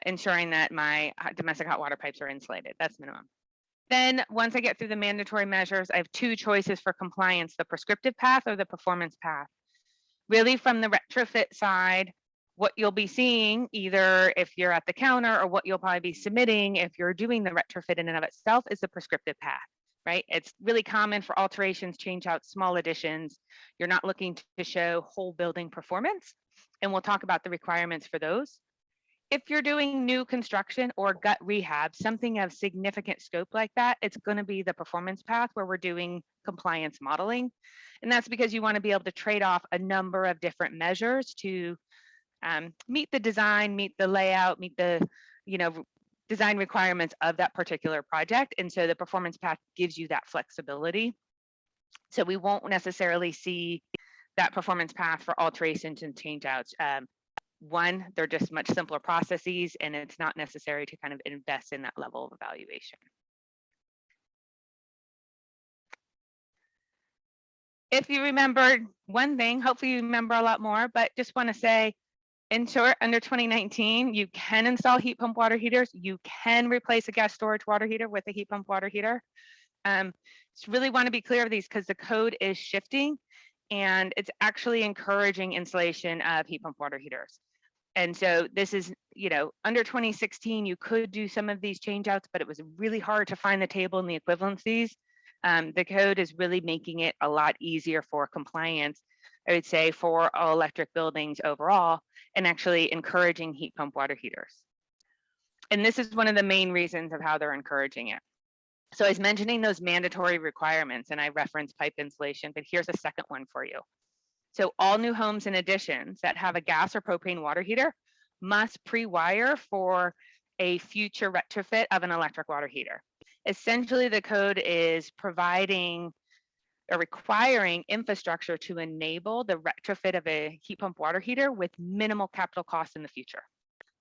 ensuring that my domestic hot water pipes are insulated. That's minimum. Then once I get through the mandatory measures, I have 2 choices for compliance, the prescriptive path or the performance path. Really from the retrofit side, what you'll be seeing either if you're at the counter or what you'll probably be submitting if you're doing the retrofit in and of itself is the prescriptive path, right? It's really common for alterations, change out, small additions. You're not looking to show whole building performance. And we'll talk about the requirements for those. If you're doing new construction or gut rehab, something of significant scope like that, it's going to be the performance path where we're doing compliance modeling. And that's because you want to be able to trade off a number of different measures to meet the design, meet the layout, meet the design requirements of that particular project. And so the performance path gives you that flexibility. So we won't necessarily see that performance path for alterations and change outs. One, they're just much simpler processes and it's not necessary to kind of invest in that level of evaluation. If you remembered one thing, hopefully you remember a lot more, but just want to say, in short, under 2019, you can install heat pump water heaters. You can replace a gas storage water heater with a heat pump water heater. Just really want to be clear of these because the code is shifting and it's actually encouraging installation of heat pump water heaters. And so this is, under 2016, you could do some of these change outs, but it was really hard to find the table and the equivalencies. The code is really making it a lot easier for compliance, I would say, for all electric buildings overall, and actually encouraging heat pump water heaters. And this is one of the main reasons of how they're encouraging it. So I was mentioning those mandatory requirements, and I referenced pipe insulation, but here's a second one for you. So all new homes and additions that have a gas or propane water heater must pre-wire for a future retrofit of an electric water heater. Essentially, the code is providing or requiring infrastructure to enable the retrofit of a heat pump water heater with minimal capital costs in the future.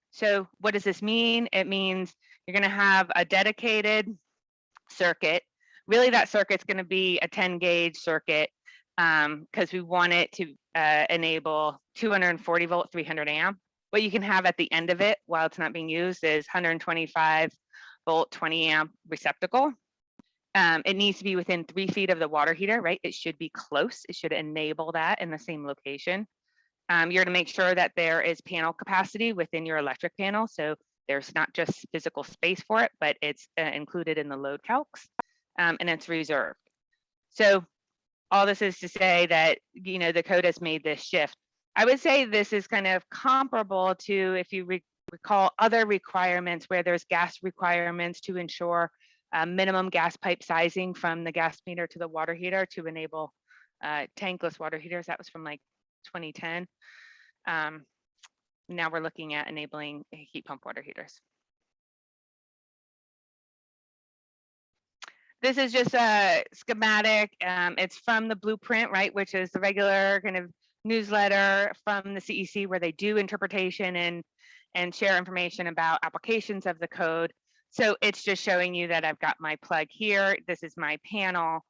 So what does this mean? It means you're going to have a dedicated circuit. Really, that circuit's going to be a 10 gauge circuit because we want it to enable 240 volt, 300 amp. What you can have at the end of it while it's not being used is 125 volt, 20 amp receptacle. It needs to be within 3 feet of the water heater, right? It should be close. It should enable that in the same location. You're going to make sure that there is panel capacity within your electric panel. So there's not just physical space for it, but it's included in the load calcs, and it's reserved. So all this is to say that, you know, the code has made this shift. I would say this is kind of comparable to, if you recall, other requirements where there's gas requirements to ensure minimum gas pipe sizing from the gas meter to the water heater to enable tankless water heaters. That was from like 2010. Now we're looking at enabling heat pump water heaters. This is just a schematic. It's from the blueprint, right, which is the regular kind of newsletter from the CEC where they do interpretation and share information about applications of the code. So it's just showing you that I've got my plug here. This is my panel.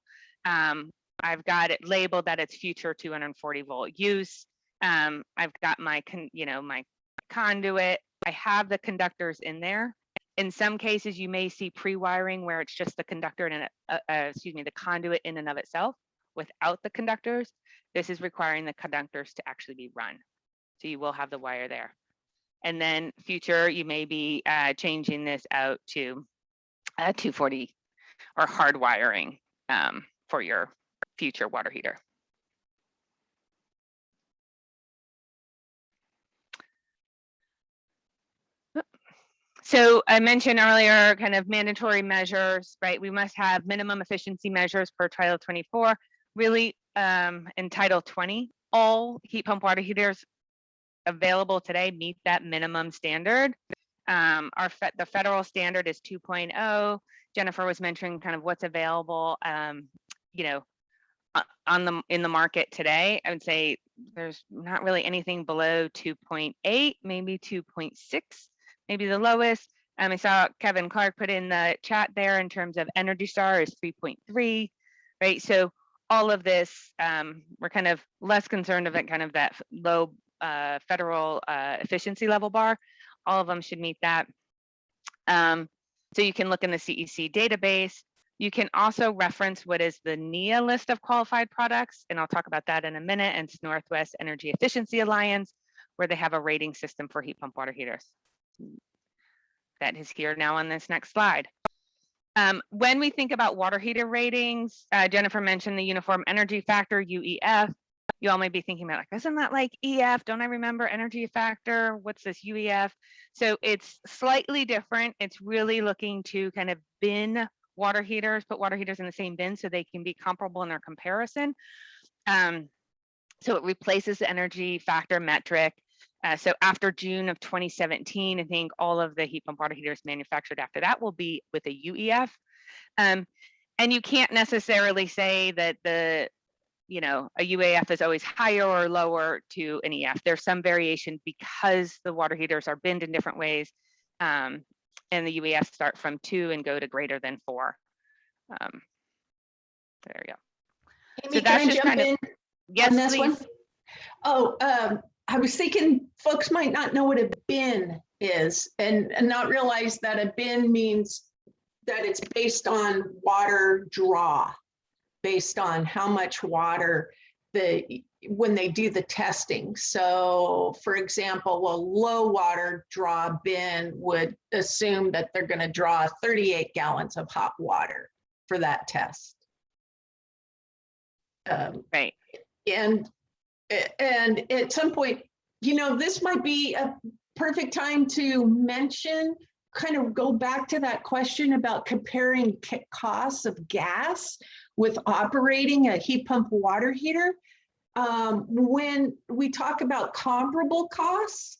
I've got it labeled that it's future 240 volt use. I've got my my conduit. I have the conductors in there. In some cases, you may see pre-wiring where it's just the conductor and the conduit in and of itself without the conductors. This is requiring the conductors to actually be run. So you will have the wire there. And then future, you may be changing this out to 240 or hard wiring for your future water heater. So I mentioned earlier kind of mandatory measures, right? We must have minimum efficiency measures per Title 24. Really, in Title 20, all heat pump water heaters available today meet that minimum standard. The federal standard is 2.0. Jennifer was mentioning kind of what's available, you know, in the market today. I would say there's not really anything below 2.8, maybe 2.6, maybe the lowest. I saw Kevin Clark put in the chat there in terms of Energy Star is 3.3, right? So all of this, we're kind of less concerned of it, kind of that low federal efficiency level bar. All of them should meet that. So you can look in the CEC database. You can also reference what is the NEA list of qualified products, and I'll talk about that in a minute, and it's Northwest Energy Efficiency Alliance, where they have a rating system for heat pump water heaters. That is here now on this next slide. When we think about water heater ratings, Jennifer mentioned the Uniform Energy Factor, UEF. You all may be thinking about, like, isn't that like EF? Don't I remember energy factor? What's this UEF? So it's slightly different. It's really looking to kind of bin water heaters, put water heaters in the same bin so they can be comparable in their comparison. So it replaces the energy factor metric. So after June of 2017, I think all of the heat pump water heaters manufactured after that will be with a UEF. And you can't necessarily say that a UEF is always higher or lower to an EF. There's some variation because the water heaters are binned in different ways. And the UEFs start from 2 and go to greater than 4. There you go. Amy, so that's can I just jump kind in of, yes, on this please. one? Oh, I was thinking folks might not know what a bin is and not realize that a bin means that it's based on water draw, based on how much water when they do the testing. So for example, a low water draw bin would assume that they're going to draw 38 gallons of hot water for that test. Right. And at some point, this might be a perfect time to mention, kind of go back to that question about comparing costs of gas with operating a heat pump water heater. When we talk about comparable costs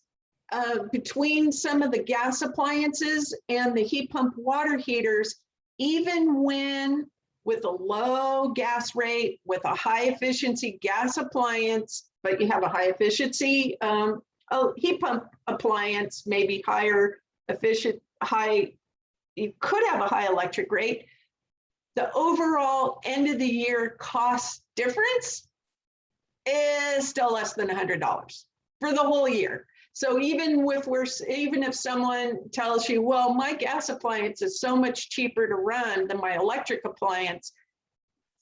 between some of the gas appliances and the heat pump water heaters, even when with a low gas rate, with a high efficiency gas appliance, but you have a high efficiency heat pump appliance, maybe higher efficient, you could have a high electric rate, the overall end of the year cost difference is still less than $100 for the whole year. So even if someone tells you, well, my gas appliance is so much cheaper to run than my electric appliance,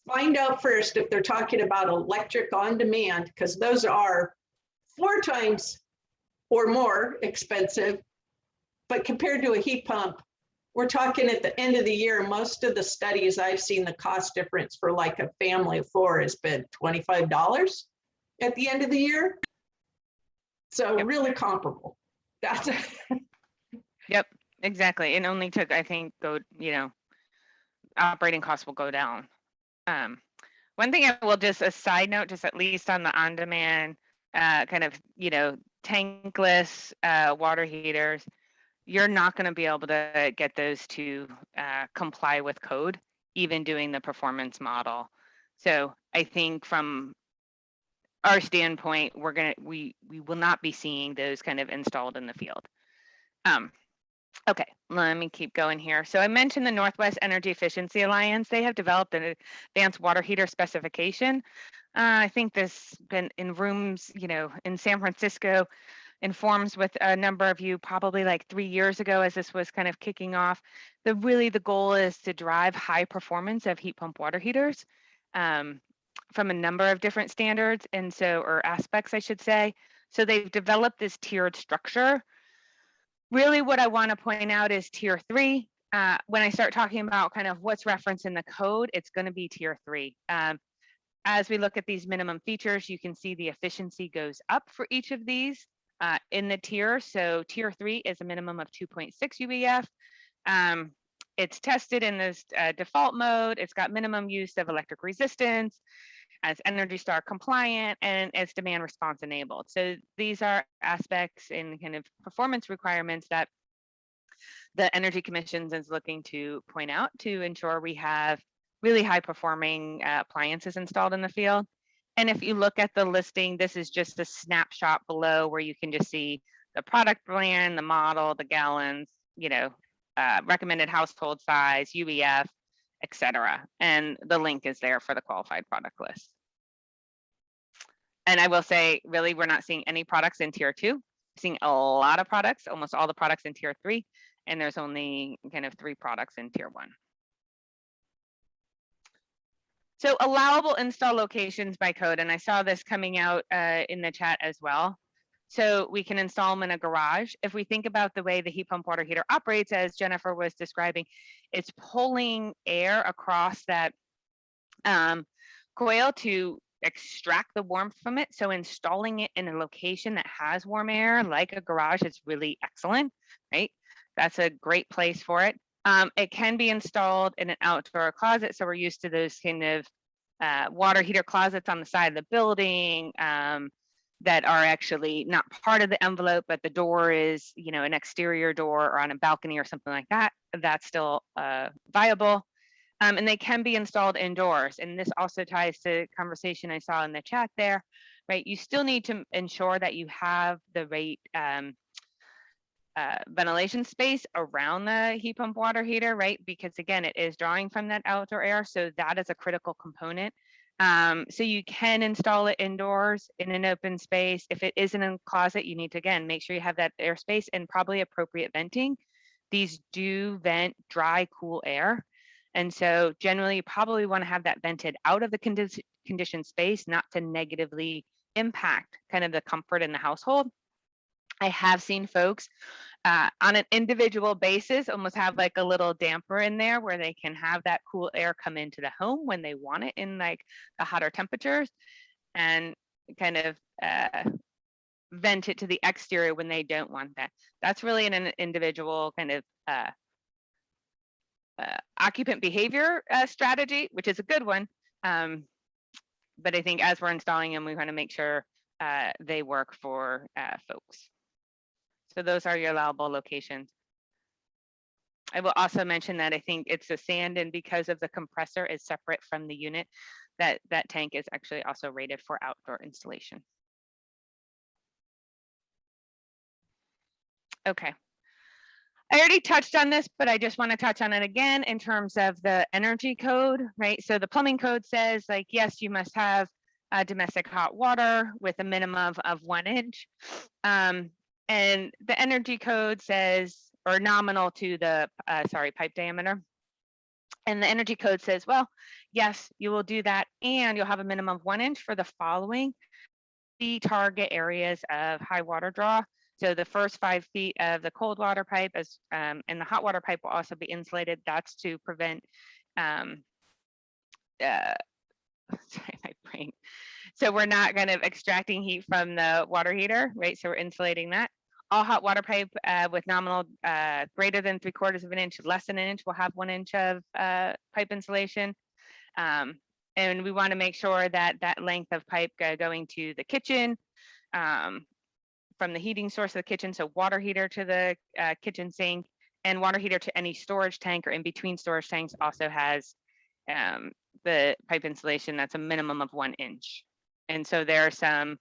find out first if they're talking about electric on demand, because those are 4 times or more expensive. But compared to a heat pump, we're talking at the end of the year, most of the studies I've seen, the cost difference for like a family of 4 has been $25 at the end of the year. So really comparable. That's Yep, exactly. It only took, I think, operating costs will go down. One thing I will just, a side note, just at least on the on-demand kind of, tankless water heaters, you're not going to be able to get those to comply with code, even doing the performance model. So I think from our standpoint, we will not be seeing those kind of installed in the field. Okay, let me keep going here. So I mentioned the Northwest Energy Efficiency Alliance. They have developed an advanced water heater specification. I think this been in rooms, in San Francisco, in forums with a number of you probably like 3 years ago as this was kind of kicking off. The goal is to drive high performance of heat pump water heaters from a number of different standards or aspects, I should say. So they've developed this tiered structure. Really what I want to point out is tier 3. When I start talking about kind of what's referenced in the code, it's going to be tier 3. As we look at these minimum features, you can see the efficiency goes up for each of these in the tier. So tier 3 is a minimum of 2.6 UBF. It's tested in this default mode. It's got minimum use of electric resistance, as Energy Star compliant, and it's demand response enabled. So these are aspects in kind of performance requirements that the Energy Commission is looking to point out to ensure we have really high performing appliances installed in the field. And if you look at the listing, this is just a snapshot below where you can just see the product brand, the model, the gallons, recommended household size, UEF, etc. And the link is there for the qualified product list. And I will say, really, we're not seeing any products in tier 2. We're seeing a lot of products, almost all the products in tier 3, and there's only kind of 3 products in tier 1. So allowable install locations by code, and I saw this coming out in the chat as well. So we can install them in a garage. If we think about the way the heat pump water heater operates, as Jennifer was describing, it's pulling air across that coil to extract the warmth from it. So installing it in a location that has warm air, like a garage, is really excellent, right? That's a great place for it. It can be installed in an outdoor closet. So we're used to those kind of water heater closets on the side of the building that are actually not part of the envelope, but the door is, an exterior door or on a balcony or something like that. That's still viable. And they can be installed indoors. And this also ties to the conversation I saw in the chat there, right? You still need to ensure that you have the right ventilation space around the heat pump water heater, right? Because again, it is drawing from that outdoor air. So that is a critical component. So you can install it indoors in an open space. If it isn't in a closet, you need to, again, make sure you have that airspace and probably appropriate venting. These do vent dry, cool air. And so generally you probably want to have that vented out of the conditioned space, not to negatively impact kind of the comfort in the household. I have seen folks on an individual basis almost have like a little damper in there where they can have that cool air come into the home when they want it in like the hotter temperatures, and kind of vent it to the exterior when they don't want that. That's really an individual kind of occupant behavior strategy, which is a good one. But I think as we're installing them, we want to make sure they work for folks. So those are your allowable locations. I will also mention that I think it's a sand, and because of the compressor is separate from the unit, that tank is actually also rated for outdoor installation. Okay. I already touched on this, but I just want to touch on it again in terms of the energy code, right? So the plumbing code says like, yes, you must have domestic hot water with a minimum of 1 inch. And the energy code says, or nominal to the, pipe diameter. And the energy code says, well, yes, you will do that. And you'll have a minimum of 1 inch for the following the target areas of high water draw. So the first 5 feet of the cold water pipe and the hot water pipe will also be insulated. That's to prevent, sorry, my brain. So we're not kind of extracting heat from the water heater, right? So we're insulating that. All hot water pipe with nominal greater than 3/4 of an inch, less than an inch will have 1 inch of pipe insulation. And we want to make sure that that length of pipe going to the kitchen, from the heating source of the kitchen, so water heater to the kitchen sink, and water heater to any storage tank or in between storage tanks also has the pipe insulation that's a minimum of 1 inch. And so there are some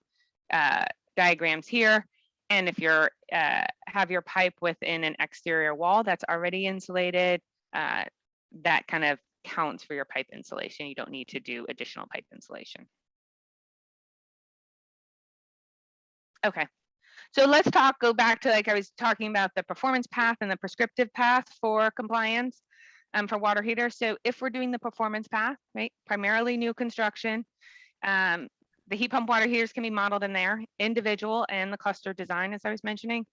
diagrams here. And if you're have your pipe within an exterior wall that's already insulated, that kind of counts for your pipe insulation. You don't need to do additional pipe insulation. Okay. So let's go back to, like I was talking about, the performance path and the prescriptive path for compliance for water heaters. So if we're doing the performance path, right, primarily new construction, the heat pump water heaters can be modeled in there, individual and the cluster design, as I was mentioning.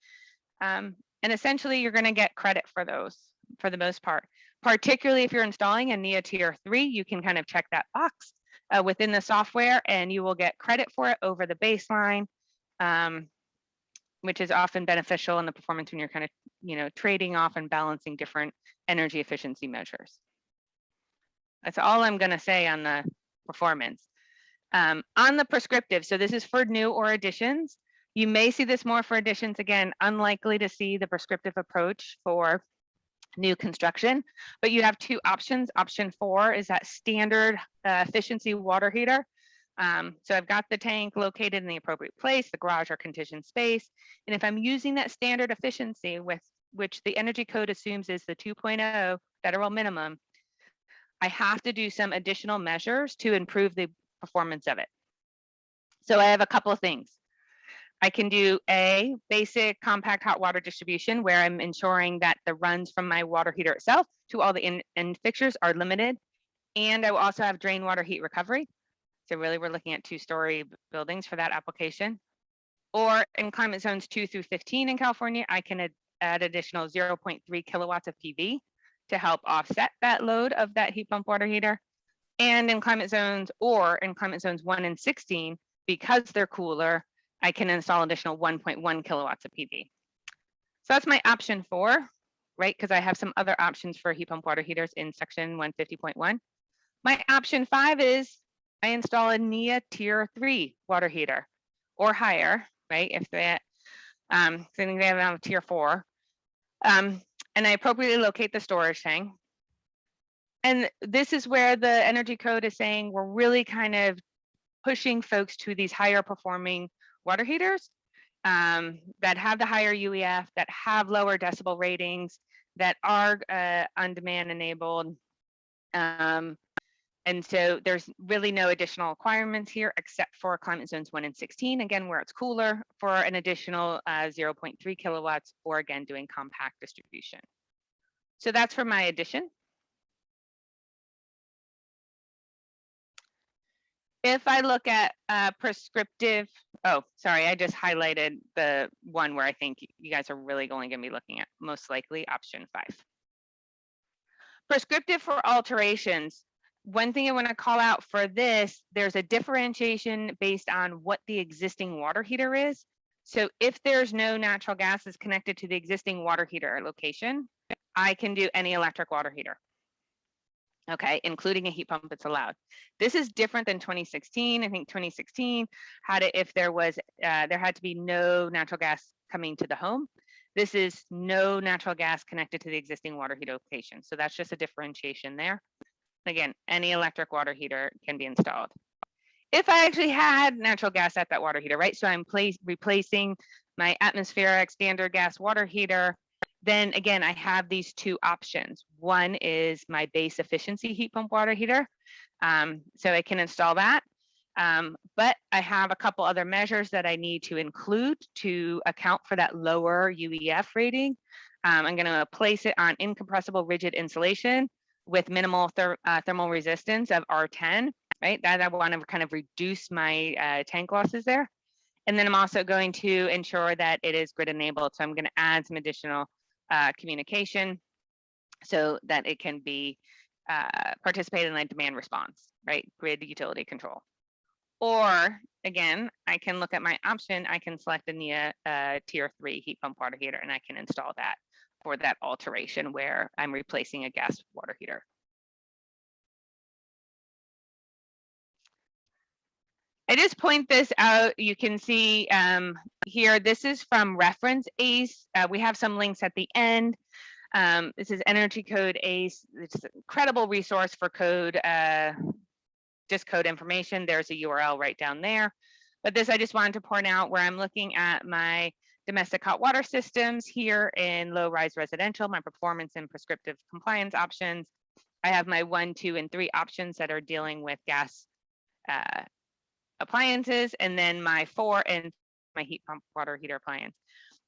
And essentially you're going to get credit for those for the most part, particularly if you're installing a NEA Tier 3, you can kind of check that box within the software and you will get credit for it over the baseline. Which is often beneficial in the performance when you're kind of, trading off and balancing different energy efficiency measures. That's all I'm going to say on the performance. On the prescriptive, so this is for new or additions. You may see this more for additions. Again, unlikely to see the prescriptive approach for new construction, but you have 2 options. Option 4 is that standard efficiency water heater. So I've got the tank located in the appropriate place, the garage or conditioned space. And if I'm using that standard efficiency, with which the energy code assumes is the 2.0 federal minimum, I have to do some additional measures to improve the performance of it. So I have a couple of things. I can do a basic compact hot water distribution where I'm ensuring that the runs from my water heater itself to all the end fixtures are limited. And I will also have drain water heat recovery. So really we're looking at 2-story buildings for that application. Or in climate zones 2 through 15 in California, I can add additional 0.3 kilowatts of PV to help offset that load of that heat pump water heater. And in climate zones 1 and 16, because they're cooler, I can install additional 1.1 kilowatts of PV. So that's my option 4, right? Because I have some other options for heat pump water heaters in section 150.1. My option 5 is I install a NEA Tier 3 water heater or higher, right? If they, I think they have a Tier 4, and I appropriately locate the storage tank. And this is where the energy code is saying we're really kind of pushing folks to these higher performing water heaters that have the higher UEF, that have lower decibel ratings, that are on-demand enabled. And so there's really no additional requirements here except for climate zones 1 and 16, again, where it's cooler, for an additional 0.3 kilowatts, or again, doing compact distribution. So that's for my addition. If I look at prescriptive, oh, sorry, I just highlighted the one where I think you guys are really only going to be looking at, most likely option 5. Prescriptive for alterations. One thing I want to call out for this, there's a differentiation based on what the existing water heater is. So if there's no natural gases connected to the existing water heater location, I can do any electric water heater. Okay, including a heat pump, it's allowed. This is different than 2016. I think 2016 had it if there was, there had to be no natural gas coming to the home. This is no natural gas connected to the existing water heater location. So that's just a differentiation there. Again, any electric water heater can be installed. If I actually had natural gas at that water heater, right? So I'm replacing my atmospheric standard gas water heater, then again, I have these two options. One is my base efficiency heat pump water heater. So I can install that. But I have a couple other measures that I need to include to account for that lower UEF rating. I'm going to place it on incompressible rigid insulation with minimal thermal resistance of R10, right? That I want to kind of reduce my tank losses there. And then I'm also going to ensure that it is grid enabled. So I'm going to add some additional communication so that it can be participate in the demand response, right? Grid utility control. Or again, I can look at my option. I can select a NEA tier 3 heat pump water heater, and I can install that for that alteration where I'm replacing a gas water heater. I just point this out. You can see here, this is from reference ACE. We have some links at the end. This is Energy Code ACE. It's an incredible resource for code, just code information. There's a URL right down there. But this I just wanted to point out where I'm looking at my domestic hot water systems here in low-rise residential, my performance and prescriptive compliance options. I have my 1, 2, and 3 options that are dealing with gas appliances, and then my 4 and my heat pump water heater appliance.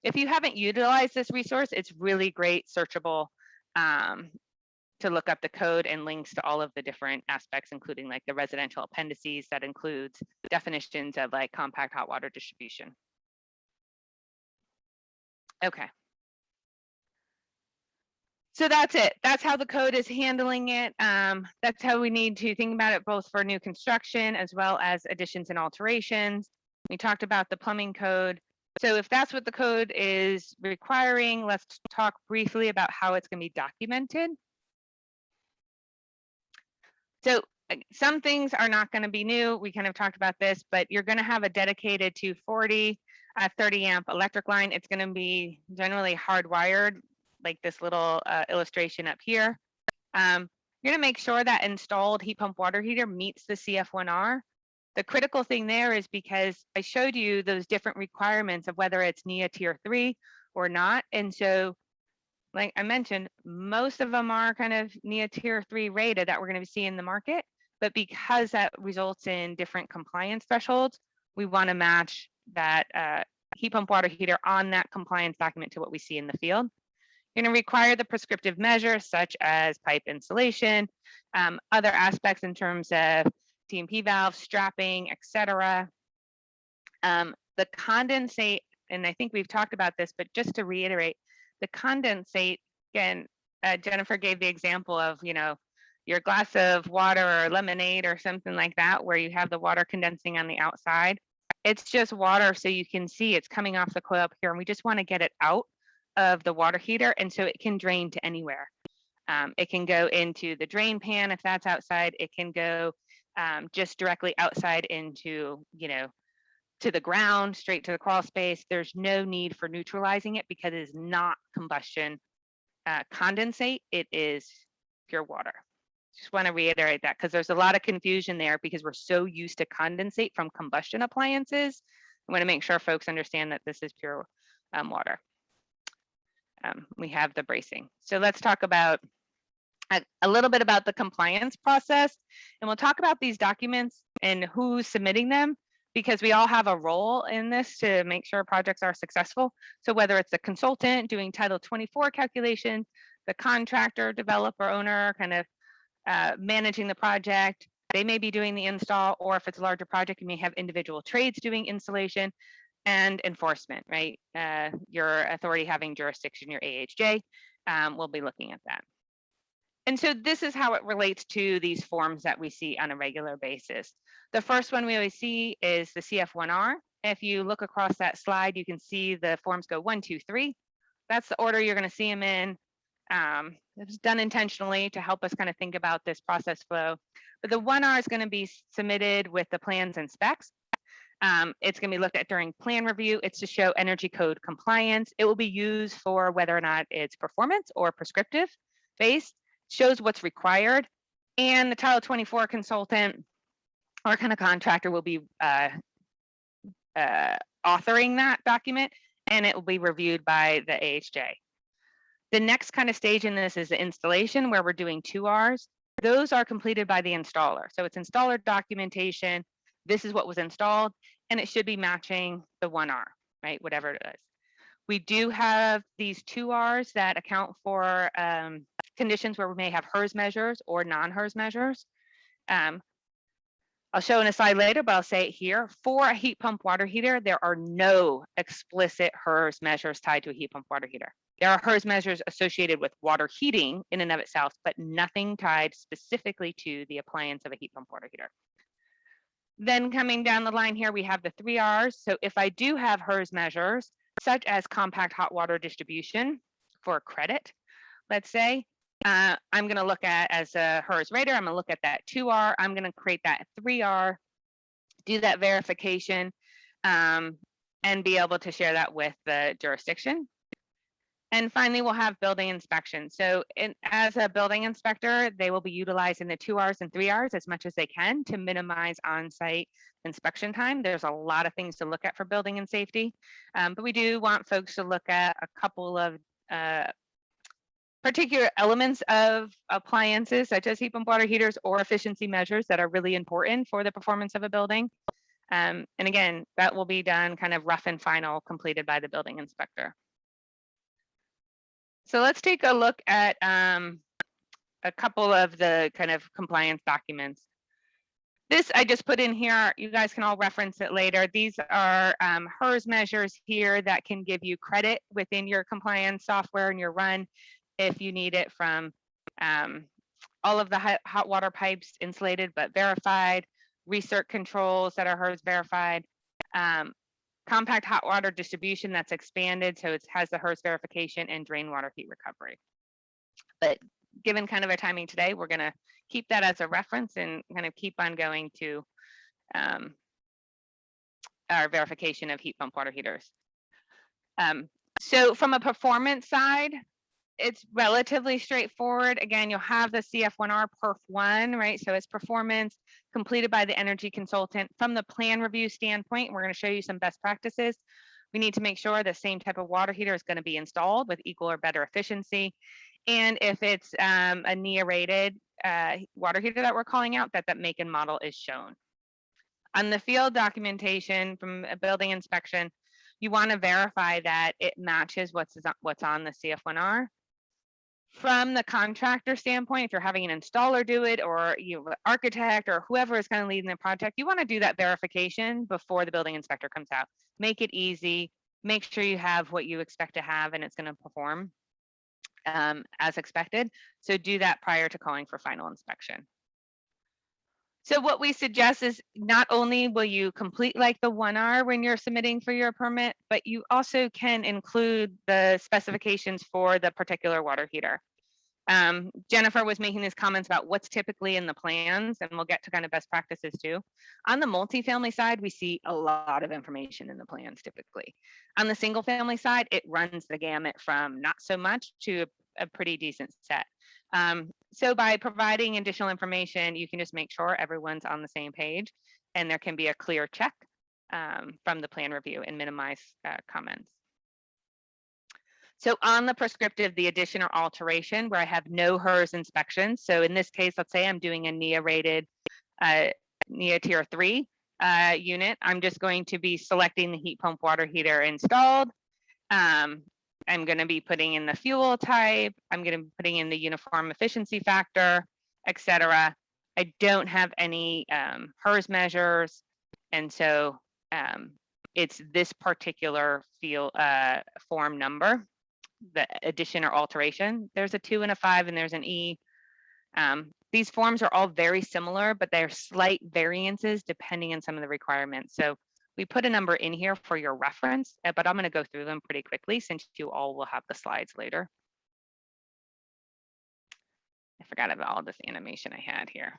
If you haven't utilized this resource, it's really great, searchable, to look up the code and links to all of the different aspects, including like the residential appendices that includes definitions of like compact hot water distribution. Okay. So that's it. That's how the code is handling it. That's how we need to think about it both for new construction as well as additions and alterations. We talked about the plumbing code. So if that's what the code is requiring, let's talk briefly about how it's going to be documented. So some things are not going to be new. We kind of talked about this, but you're going to have a dedicated 240, 30 amp electric line. It's going to be generally hardwired, like this little illustration up here. You're going to make sure that installed heat pump water heater meets the CF1R. The critical thing there is because I showed you those different requirements of whether it's NEA tier 3 or not. And so, like I mentioned, most of them are kind of NEA tier 3 rated that we're going to see in the market. But because that results in different compliance thresholds, we want to match that heat pump water heater on that compliance document to what we see in the field. You're going to require the prescriptive measures such as pipe insulation, other aspects in terms of TMP valves, strapping, etc. The condensate, and I think we've talked about this, but just to reiterate, the condensate, again, Jennifer gave the example of, you know, your glass of water or lemonade or something like that, where you have the water condensing on the outside. It's just water, so you can see it's coming off the coil up here, and we just want to get it out of the water heater, and so it can drain to anywhere. It can go into the drain pan if that's outside. It can go just directly outside into, you know, to the ground, straight to the crawl space. There's no need for neutralizing it because it is not combustion condensate. It is pure water. Just want to reiterate that because there's a lot of confusion there because we're so used to condensate from combustion appliances. I want to make sure folks understand that this is pure water. We have the bracing. So let's talk about a little bit about the compliance process, and we'll talk about these documents and who's submitting them, because we all have a role in this to make sure projects are successful. So whether it's the consultant doing Title 24 calculations, the contractor, developer, owner, kind of managing the project, they may be doing the install, or if it's a larger project, you may have individual trades doing installation and enforcement, right? Your authority having jurisdiction, your AHJ, we'll be looking at that. And so this is how it relates to these forms that we see on a regular basis. The first one we always see is the CF1R. If you look across that slide, you can see the forms go 1, 2, 3. That's the order you're going to see them in. It was done intentionally to help us kind of think about this process flow. But the 1R is going to be submitted with the plans and specs. It's going to be looked at during plan review. It's to show energy code compliance. It will be used for whether or not it's performance or prescriptive based, shows what's required. And the Title 24 consultant or kind of contractor will be authoring that document, and it will be reviewed by the AHJ. The next kind of stage in this is the installation, where we're doing 2Rs. Those are completed by the installer. So it's installer documentation. This is what was installed, and it should be matching the 1R, right? Whatever it is. We do have these 2Rs that account for conditions where we may have HERS measures or non-HERS measures. I'll show in a slide later, but I'll say it here. For a heat pump water heater, there are no explicit HERS measures tied to a heat pump water heater. There are HERS measures associated with water heating in and of itself, but nothing tied specifically to the appliance of a heat pump water heater. Then coming down the line here, we have the 3Rs. So if I do have HERS measures, such as compact hot water distribution for credit, let's say, I'm going to look at as a HERS rater, I'm going to look at that 2R, I'm going to create that 3R, do that verification, and be able to share that with the jurisdiction. And finally, we'll have building inspection. So as a building inspector, they will be utilizing the 2Rs and 3Rs as much as they can to minimize on-site inspection time. There's a lot of things to look at for building and safety, but we do want folks to look at a couple of particular elements of appliances, such as heat pump water heaters or efficiency measures that are really important for the performance of a building. And again, that will be done kind of rough and final, completed by the building inspector. So let's take a look at a couple of the kind of compliance documents. This I just put in here. You guys can all reference it later. These are HERS measures here that can give you credit within your compliance software and your run if you need it, from all of the hot water pipes insulated but verified, recirc controls that are HERS verified, compact hot water distribution that's expanded, so it has the HERS verification, and drain water heat recovery. But given kind of our timing today, we're going to keep that as a reference and kind of keep on going to our verification of heat pump water heaters. So from a performance side, it's relatively straightforward. Again, you'll have the CF1R Perf 1, right? So it's performance completed by the energy consultant. From the plan review standpoint, we're going to show you some best practices. We need to make sure the same type of water heater is going to be installed with equal or better efficiency. And if it's a NEA rated water heater that we're calling out, that make and model is shown. On the field documentation from a building inspection, you want to verify that it matches what's on the CF1R. From the contractor standpoint, if you're having an installer do it, or you architect or whoever is kind of leading the project, you want to do that verification before the building inspector comes out. Make it easy, make sure you have what you expect to have and it's going to perform as expected. So do that prior to calling for final inspection. So what we suggest is not only will you complete like the 1R when you're submitting for your permit, but you also can include the specifications for the particular water heater. Jennifer was making these comments about what's typically in the plans, and we'll get to kind of best practices too. On the multifamily side, we see a lot of information in the plans typically. On the single family side, it runs the gamut from not so much to a pretty decent set. So by providing additional information, you can just make sure everyone's on the same page and there can be a clear check from the plan review and minimize comments. So on the prescriptive, the addition or alteration where I have no HERS inspections. So in this case, let's say I'm doing a NEA rated NEA tier 3 unit. I'm just going to be selecting the heat pump water heater installed. I'm going to be putting in the fuel type. I'm going to be putting in the uniform efficiency factor, etc. I don't have any HERS measures. And so it's this particular field form number, the addition or alteration. There's a 2 and a 5 and there's an E. These forms are all very similar, but they're slight variances depending on some of the requirements. So we put a number in here for your reference, but I'm going to go through them pretty quickly since you all will have the slides later. I forgot about all this animation I had here.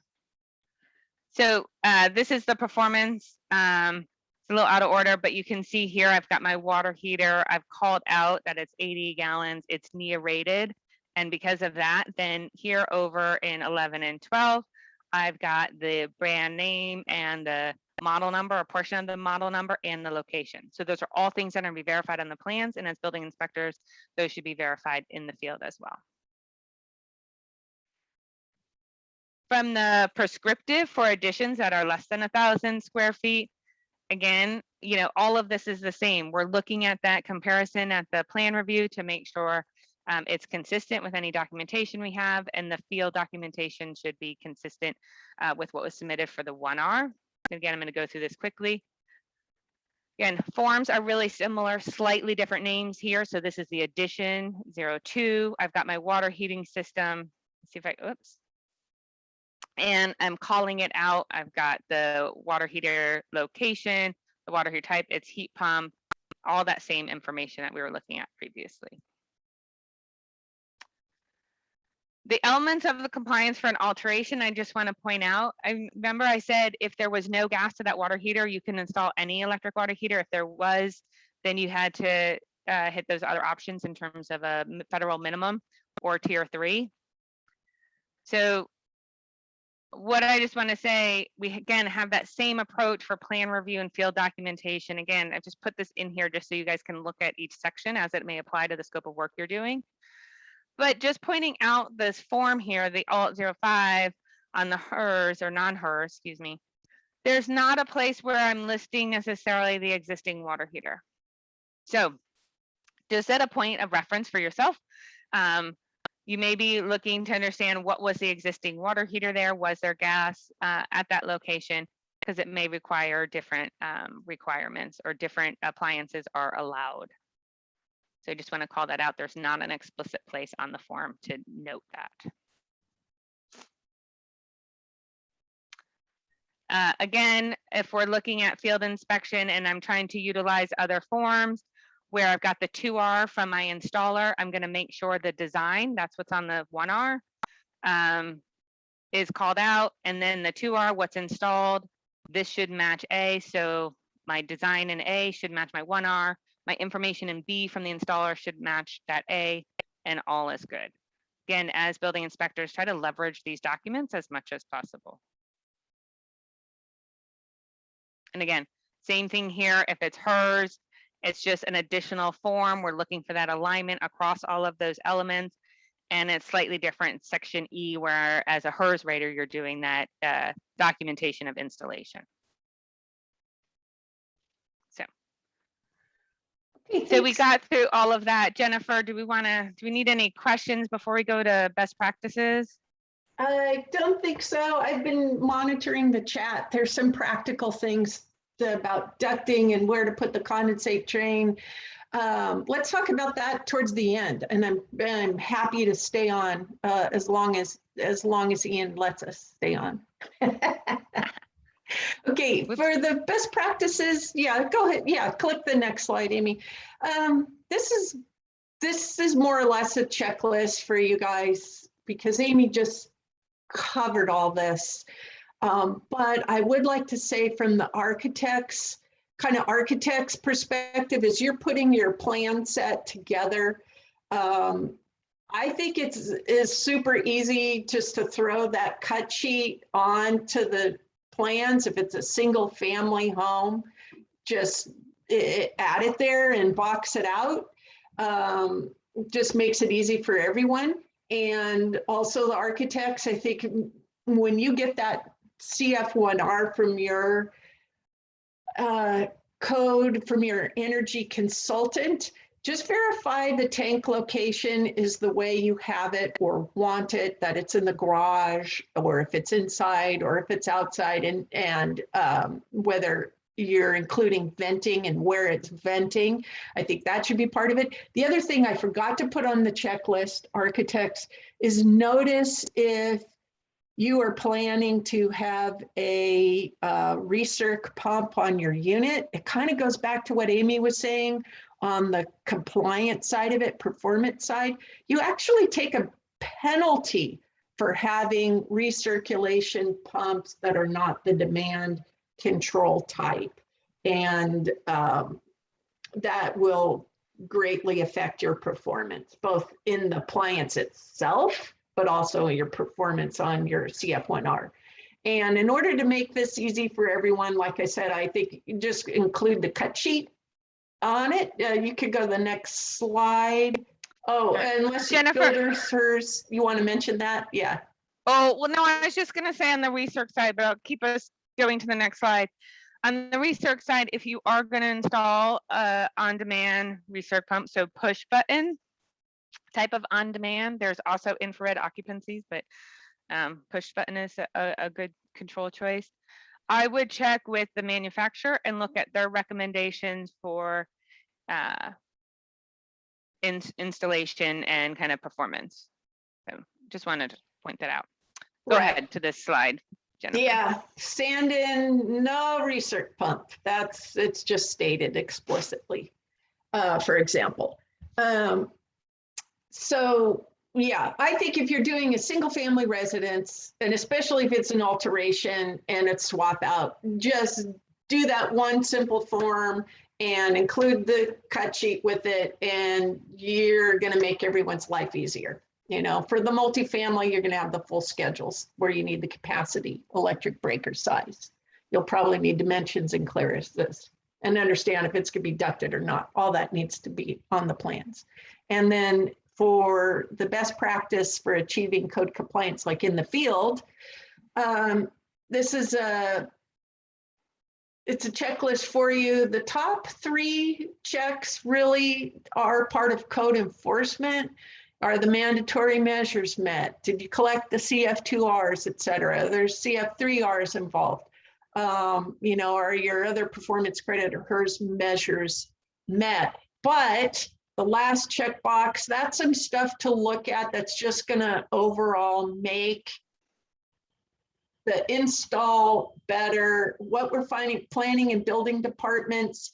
So this is the performance. It's a little out of order, but you can see here I've got my water heater. I've called out that it's 80 gallons. It's NEA rated. And because of that, then here over in 11 and 12, I've got the brand name and the model number or portion of the model number and the location. So those are all things that are going to be verified on the plans, and as building inspectors, those should be verified in the field as well. From the prescriptive for additions that are less than 1,000 square feet, again, you know, all of this is the same. We're looking at that comparison at the plan review to make sure it's consistent with any documentation we have, and the field documentation should be consistent with what was submitted for the 1R. Again, I'm going to go through this quickly. Again, forms are really similar, slightly different names here. So this is the addition 02. I've got my water heating system. Let's see if I, oops. And I'm calling it out. I've got the water heater location, the water heater type, it's heat pump, all that same information that we were looking at previously. The elements of the compliance for an alteration, I just want to point out, I remember I said if there was no gas to that water heater, you can install any electric water heater. If there was, then you had to hit those other options in terms of a federal minimum or tier 3. So what I just want to say, we again have that same approach for plan review and field documentation. Again, I just put this in here just so you guys can look at each section as it may apply to the scope of work you're doing. But just pointing out this form here, the alt 05 on the HERS or non-HERS, excuse me, there's not a place where I'm listing necessarily the existing water heater. So just set a point of reference for yourself. You may be looking to understand what was the existing water heater there, was there gas at that location, because it may require different requirements or different appliances are allowed. So I just want to call that out. There's not an explicit place on the form to note that. Again, if we're looking at field inspection and I'm trying to utilize other forms where I've got the 2R from my installer, I'm going to make sure the design, that's what's on the 1R, is called out. And then the 2R, what's installed, this should match A. So my design in A should match my 1R. My information in B from the installer should match that A, and all is good. Again, as building inspectors, try to leverage these documents as much as possible. And again, same thing here. If it's HERS, it's just an additional form. We're looking for that alignment across all of those elements. And it's slightly different section E, where as a HERS rater, you're doing that documentation of installation. So we got through all of that. Jennifer, do we need any questions before we go to best practices? I don't think so. I've been monitoring the chat. There's some practical things about ducting and where to put the condensate drain. Let's talk about that towards the end. And I'm happy to stay on as long as Ian lets us stay on. Okay, for the best practices, yeah, go ahead. Yeah, click the next slide, Amy. This is more or less a checklist for you guys because Amy just covered all this. But I would like to say from the architect's perspective, as you're putting your plan set together, I think it's super easy just to throw that cut sheet onto the plans. If it's a single family home, just add it there and box it out. Just makes it easy for everyone. And also the architects, I think when you get that CF1R from your code, from your energy consultant, just verify the tank location is the way you have it or want it, that it's in the garage, or if it's inside, or if it's outside, and whether you're including venting and where it's venting. I think that should be part of it. The other thing I forgot to put on the checklist, architects, is notice if you are planning to have a recirc pump on your unit. It kind of goes back to what Amy was saying on the compliance side of it, performance side. You actually take a penalty for having recirculation pumps that are not the demand control type. And that will greatly affect your performance, both in the appliance itself, but also your performance on your CF1R. And in order to make this easy for everyone, like I said, I think you just include the cut sheet on it. You could go to the next slide. Oh, unless Jennifer. builders, hers, you want to mention that? Yeah. Oh, well, no, I was just going to say on the research side, but I'll keep us going to the next slide. On the research side, if you are going to install a on-demand research pump, so push button type of on-demand, there's also infrared occupancies, but push button is a good control choice. I would check with the manufacturer and look at their recommendations for installation and kind of performance. So just wanted to point that out. Go ahead to this slide, Jennifer. Yeah, stand-in, no research pump. It's just stated explicitly, for example. So yeah, I think if you're doing a single family residence, and especially if it's an alteration and it's swap out, just do that one simple form and include the cut sheet with it, and you're going to make everyone's life easier. You know, for the multifamily, you're going to have the full schedules where you need the capacity, electric breaker size. You'll probably need dimensions and clear as this, and understand if it's going to be ducted or not. All that needs to be on the plans. And then for the best practice for achieving code compliance, like in the field, this is it's a checklist for you. The top 3 checks really are part of code enforcement. Are the mandatory measures met? Did you collect the CF2Rs, et cetera? There's CF3Rs involved. You know, are your other performance credit or HERS measures met? But the last checkbox, that's some stuff to look at that's just gonna overall make the install better. What we're finding, planning and building departments,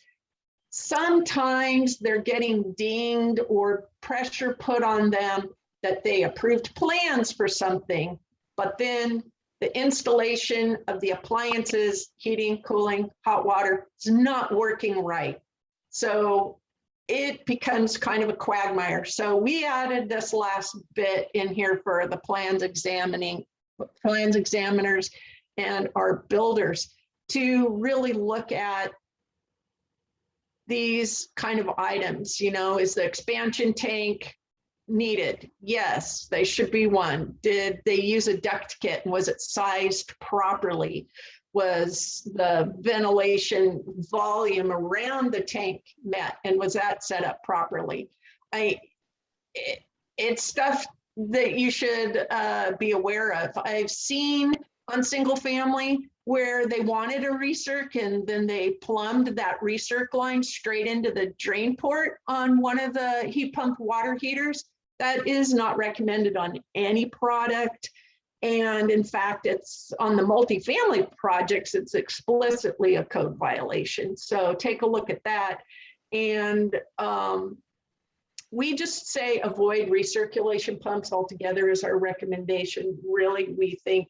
sometimes they're getting dinged or pressure put on them that they approved plans for something, but then the installation of the appliances, heating, cooling, hot water is not working right. So it becomes kind of a quagmire. So we added this last bit in here for the plans examiners and our builders to really look at these kind of items. You know, is the expansion tank needed? Yes, they should be one. Did they use a duct kit and was it sized properly? Was the ventilation volume around the tank met and was that set up properly? It's stuff that you should be aware of. I've seen on single family where they wanted a recirc and then they plumbed that recirc line straight into the drain port on one of the heat pump water heaters. That is not recommended on any product. And in fact, it's on the multifamily projects, it's explicitly a code violation. So take a look at that. And we just say avoid recirculation pumps altogether is our recommendation. Really, we think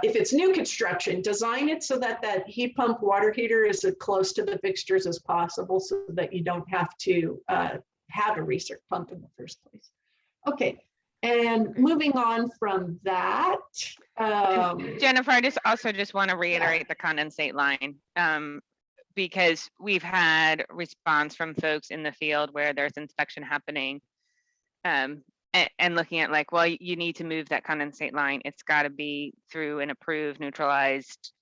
if it's new construction, design it so that that heat pump water heater is as close to the fixtures as possible so that you don't have to have a recirc pump in the first place. Okay, and moving on from that. Jennifer, I just want to reiterate the condensate line because we've had response from folks in the field where there's inspection happening and looking at like, well, you need to move that condensate line. It's got to be through an approved neutralized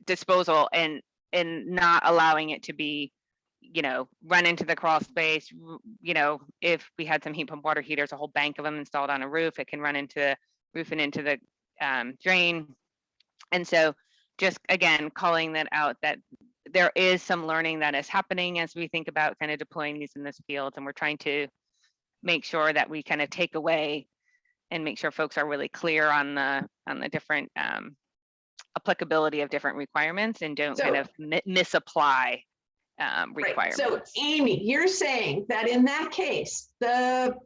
disposal and not allowing it to be, you know, run into the crawl space. You know, if we had some heat pump water heaters, a whole bank of them installed on a roof, it can run into the roof and into the drain. And so just again, calling that out, that there is some learning that is happening as we think about kind of deploying these in this field. And we're trying to make sure that we kind of take away and make sure folks are really clear on the different applicability of different requirements and don't kind of misapply requirements. Right. So Amy, you're saying that in that case, the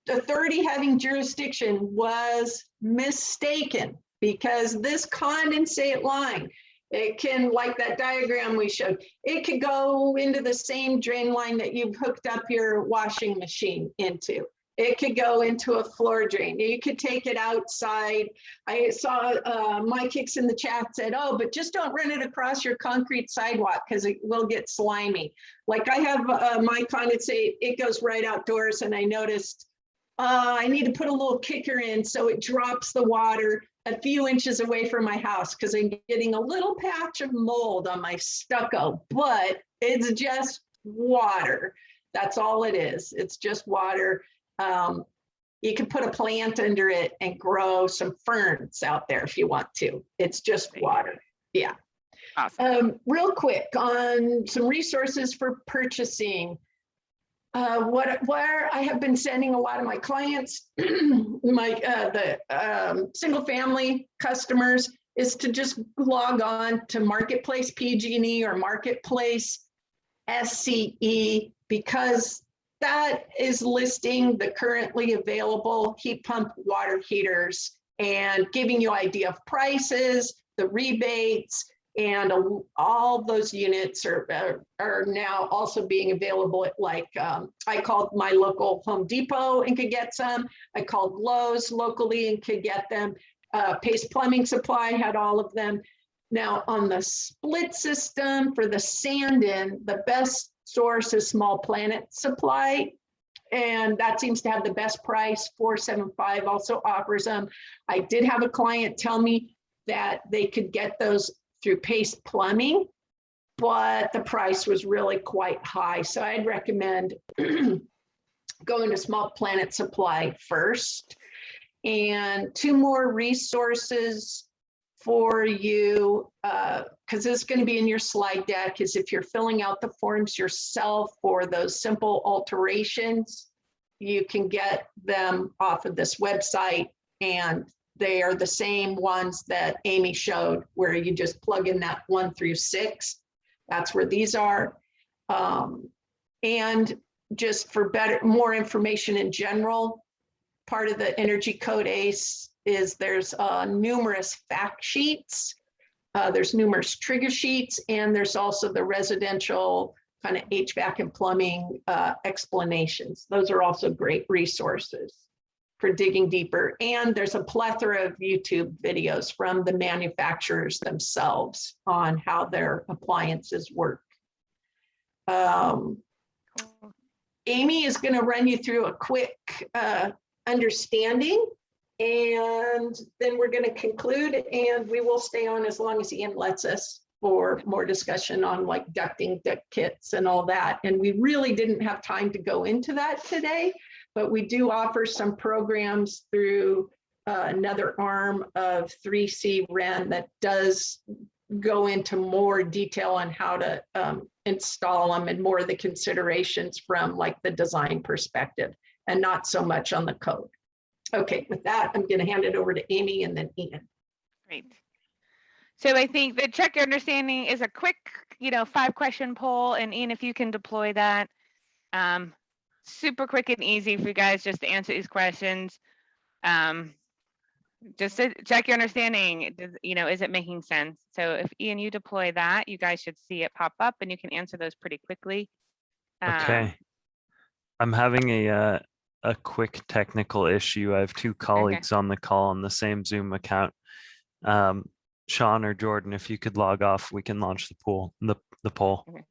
authority having jurisdiction was mistaken because this condensate line, it can, like that diagram we showed, it could go into the same drain line that you've hooked up your washing machine into. It could go into a floor drain. You could take it outside. I saw my kicks in the chat said, oh, but just don't run it across your concrete sidewalk because it will get slimy. Like I have my condensate, it goes right outdoors, and I noticed I need to put a little kicker in so it drops the water a few inches away from my house because I'm getting a little patch of mold on my stucco, but it's just water. That's all it is. It's just water. You can put a plant under it and grow some ferns out there if you want to. It's just water. Yeah. Awesome. Real quick on some resources for purchasing. Where I have been sending a lot of my clients, the single family customers, is to just log on to Marketplace PG&E or Marketplace SCE, because that is listing the currently available heat pump water heaters and giving you idea of prices, the rebates, and all those units are now also being available at I called my local Home Depot and could get some. I called Lowe's locally and could get them. Pace Plumbing Supply had all of them. Now on the split system for the Sandin, the best source is Small Planet Supply. And that seems to have the best price. 475 also offers them. I did have a client tell me that they could get those through Pace Plumbing, but the price was really quite high. So I'd recommend going to Small Planet Supply first. And two more resources for you, because it's going to be in your slide deck, is if you're filling out the forms yourself for those simple alterations, you can get them off of this website, and they are the same ones that Amy showed, where you just plug in that 1 through 6. That's where these are. And just for more information in general, part of the Energy Code ACE is there's numerous fact sheets. There's numerous trigger sheets, and there's also the residential kind of HVAC and plumbing explanations. Those are also great resources for digging deeper. And there's a plethora of YouTube videos from the manufacturers themselves on how their appliances work. Amy is going to run you through a quick understanding, and then we're going to conclude, and we will stay on as long as Ian lets us for more discussion on like ducting, duct kits and all that. And we really didn't have time to go into that today, but we do offer some programs through another arm of 3C REN that does go into more detail on how to install them and more of the considerations from like the design perspective and not so much on the code. Okay, with that, I'm going to hand it over to Amy and then Ian. Great. So I think the check your understanding is a quick, 5-question poll, and Ian, if you can deploy that, super quick and easy for you guys just to answer these questions. Just to check your understanding, is it making sense? So if Ian, you deploy that, you guys should see it pop up and you can answer those pretty quickly. Okay. I'm having a quick technical issue. I have two colleagues on the call on the same Zoom account. Sean or Jordan, if you could log off, we can launch the poll. The poll. Okay.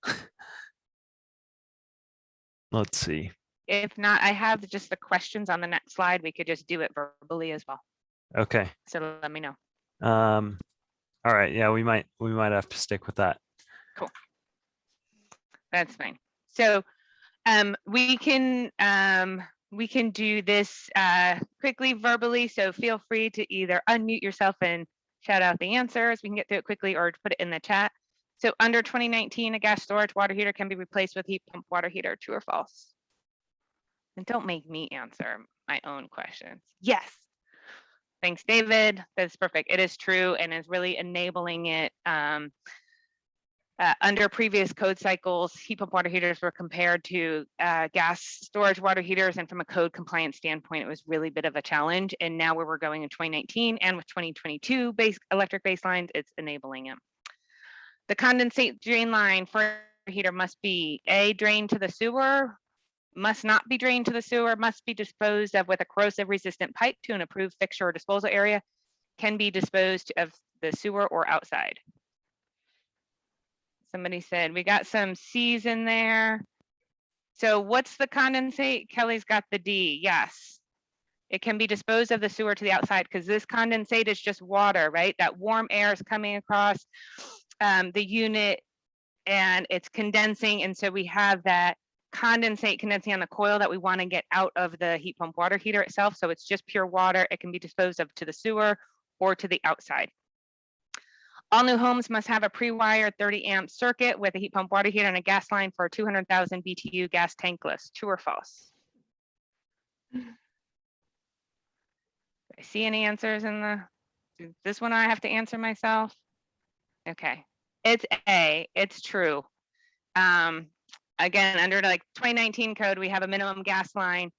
Let's see. If not, I have just the questions on the next slide. We could just do it verbally as well. Okay. So let me know. All right. Yeah, we might have to stick with that. Cool. That's fine. So we can do this quickly verbally. So feel free to either unmute yourself and shout out the answers. We can get through it quickly, or put it in the chat. So under 2019, a gas storage water heater can be replaced with heat pump water heater, true or false? And don't make me answer my own questions. Yes. Thanks, David. That's perfect. It is true and is really enabling it. Under previous code cycles, heat pump water heaters were compared to gas storage water heaters, and from a code compliance standpoint, it was really a bit of a challenge. And now where we're going in 2019 and with 2022 electric baselines, it's enabling it. The condensate drain line for a heater must be A, drained to the sewer, must not be drained to the sewer, must be disposed of with a corrosive resistant pipe to an approved fixture or disposal area, can be disposed of the sewer or outside. Somebody said, we got some C's in there. So what's the condensate? Kelly's got the D, yes. It can be disposed of the sewer to the outside because this condensate is just water, right? That warm air is coming across the unit and it's condensing. And so we have that condensate condensing on the coil that we want to get out of the heat pump water heater itself. So it's just pure water. It can be disposed of to the sewer or to the outside. All new homes must have a pre-wired 30 amp circuit with a heat pump water heater and a gas line for 200,000 BTU gas tankless. True or false? Do I see any answers in the, this one I have to answer myself? Okay, it's A, it's true. Again, under like 2019 code, we have a minimum gas line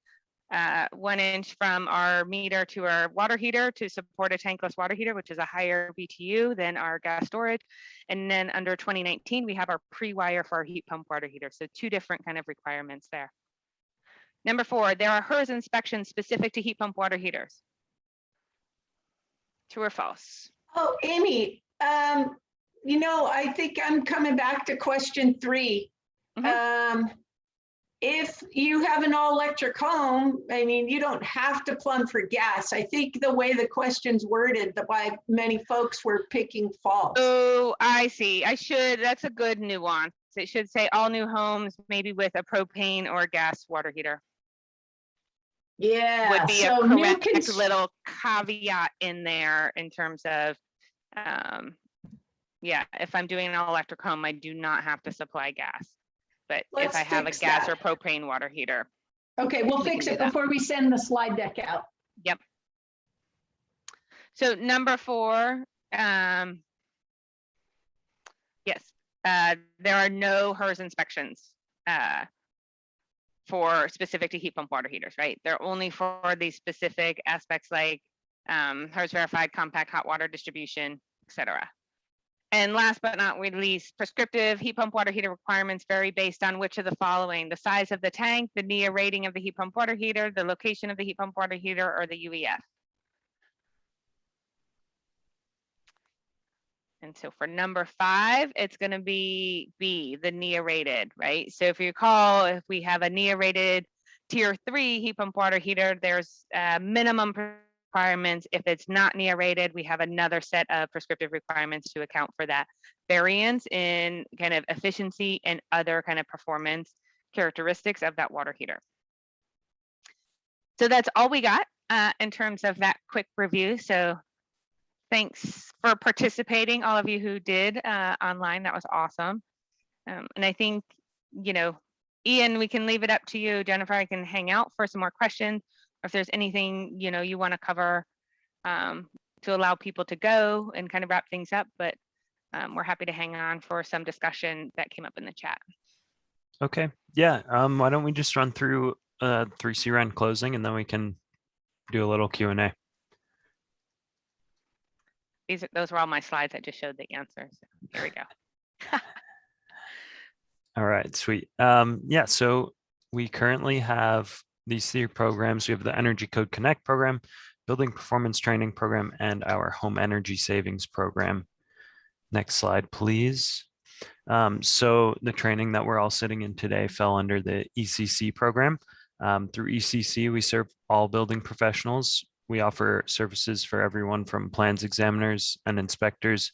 1 inch from our meter to our water heater to support a tankless water heater, which is a higher BTU than our gas storage. And then under 2019, we have our pre-wire for our heat pump water heater. So 2 different kind of requirements there. Number 4, there are HERS inspections specific to heat pump water heaters. True or false? Oh, Amy, you know, I think I'm coming back to question 3. If you have an all electric home, I mean, you don't have to plumb for gas. I think the way the question's worded, that why many folks were picking false. Oh, I see. I should, that's a good nuance. It should say all new homes, maybe with a propane or gas water heater. Yeah, Would be so a new correct little caveat in there in terms of, yeah, if I'm doing an all electric home, I do not have to supply gas. But if Let's I have a fix gas that. or propane water heater, Okay, we'll we fix can it do that. before we send the slide deck out. Yep. So number 4, yes, there are no HERS inspections for specific to heat pump water heaters, right? They're only for these specific aspects like HERS verified compact hot water distribution, etc. And last but not least, prescriptive heat pump water heater requirements vary based on which of the following: the size of the tank, the NEA rating of the heat pump water heater, the location of the heat pump water heater, or the UEF. And so for number 5, it's going to be B, the NEA rated, right? So if you recall, if we have a NEA rated tier 3 heat pump water heater, there's minimum requirements. If it's not NEA rated, we have another set of prescriptive requirements to account for that variance in kind of efficiency and other kind of performance characteristics of that water heater. So that's all we got in terms of that quick review. So thanks for participating, all of you who did online. That was awesome. And I think, you know, Ian, we can leave it up to you. Jennifer, I can hang out for some more questions. Or if there's anything, you know, you want to cover to allow people to go and kind of wrap things up. But we're happy to hang on for some discussion that came up in the chat. Okay, yeah. Why don't we just run through 3C run closing and then we can do a little Q&A. Those were all my slides. I just showed the answers. Here we go. All right, sweet. Yeah, so we currently have these 3 programs. We have the Energy Code Connect program, Building Performance Training program, and our Home Energy Savings program. Next slide, please. So the training that we're all sitting in today fell under the ECC program. Through ECC, we serve all building professionals. We offer services for everyone from plans examiners and inspectors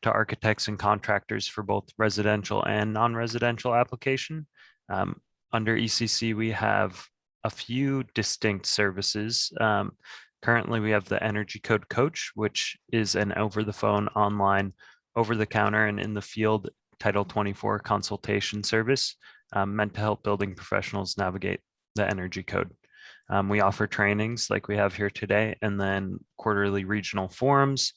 to architects and contractors for both residential and non-residential application. Under ECC, we have a few distinct services. Currently, we have the Energy Code Coach, which is an over-the-phone, online, over-the-counter, and in the field Title 24 consultation service meant to help building professionals navigate the energy code. We offer trainings like we have here today, and then quarterly regional forums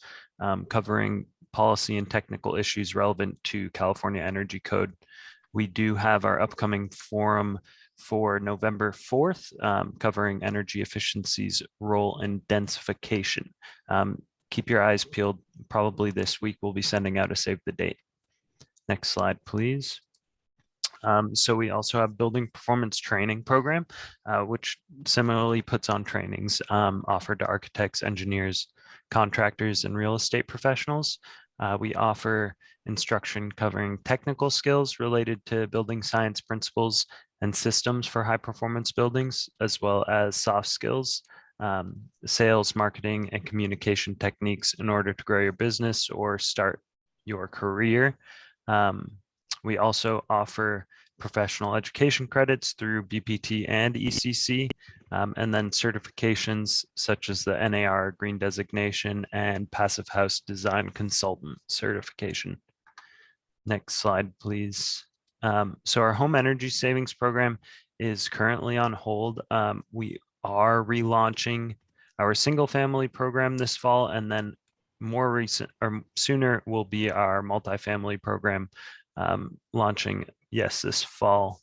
covering policy and technical issues relevant to California Energy Code. We do have our upcoming forum for November 4th, covering energy efficiency's role in densification. Keep your eyes peeled. Probably this week we'll be sending out a save the date. Next slide, please. So we also have building performance training program, which similarly puts on trainings offered to architects, engineers, contractors, and real estate professionals. We offer instruction covering technical skills related to building science principles and systems for high performance buildings, as well as soft skills, sales, marketing, and communication techniques in order to grow your business or start your career. We also offer professional education credits through BPT and ECC, and then certifications such as the NAR Green Designation and Passive House Design Consultant certification. Next slide, please. So our home energy savings program is currently on hold. We are relaunching our single family program this fall, and then more recent or sooner will be our multifamily program launching, yes, this fall.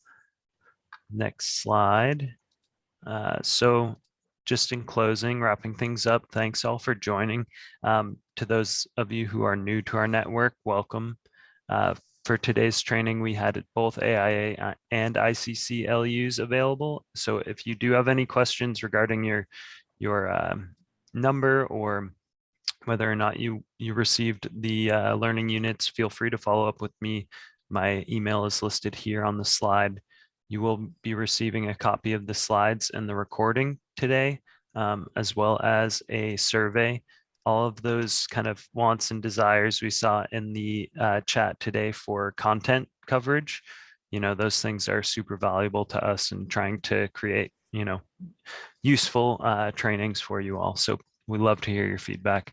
Next slide. So just in closing, wrapping things up, thanks all for joining. To those of you who are new to our network, welcome. For today's training, we had both AIA and ICC LUs available. So if you do have any questions regarding your number or whether or not you received the learning units, feel free to follow up with me. My email is listed here on the slide. You will be receiving a copy of the slides and the recording today, as well as a survey. All of those kind of wants and desires we saw in the chat today for content coverage, those things are super valuable to us in trying to create, useful trainings for you all. So we'd love to hear your feedback.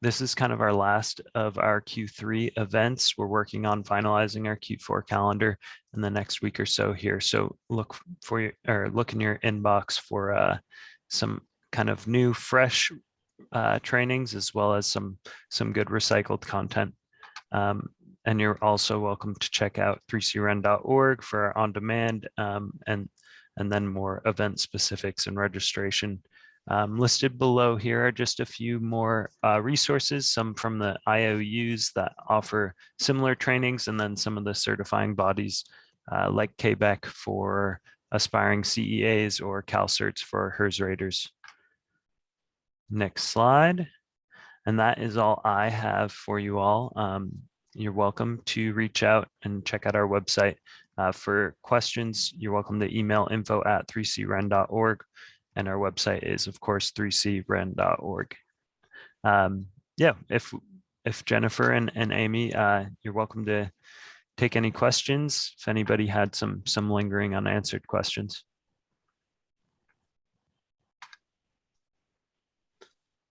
This is kind of our last of our Q3 events. We're working on finalizing our Q4 calendar in the next week or so here. So look in your inbox for some kind of new, fresh trainings, as well as some good recycled content. And you're also welcome to check out 3cren.org for our on-demand and then more event specifics and registration. Listed below here are just a few more resources, some from the IOUs that offer similar trainings, and then some of the certifying bodies like KBEC for aspiring CEAs or CalCerts for HERS raters. Next slide. And that is all I have for you all. You're welcome to reach out and check out our website. For questions, you're welcome to email info@3cren.org. And our website is, of course, 3cren.org. Yeah, if Jennifer and Amy, you're welcome to take any questions if anybody had some lingering unanswered questions.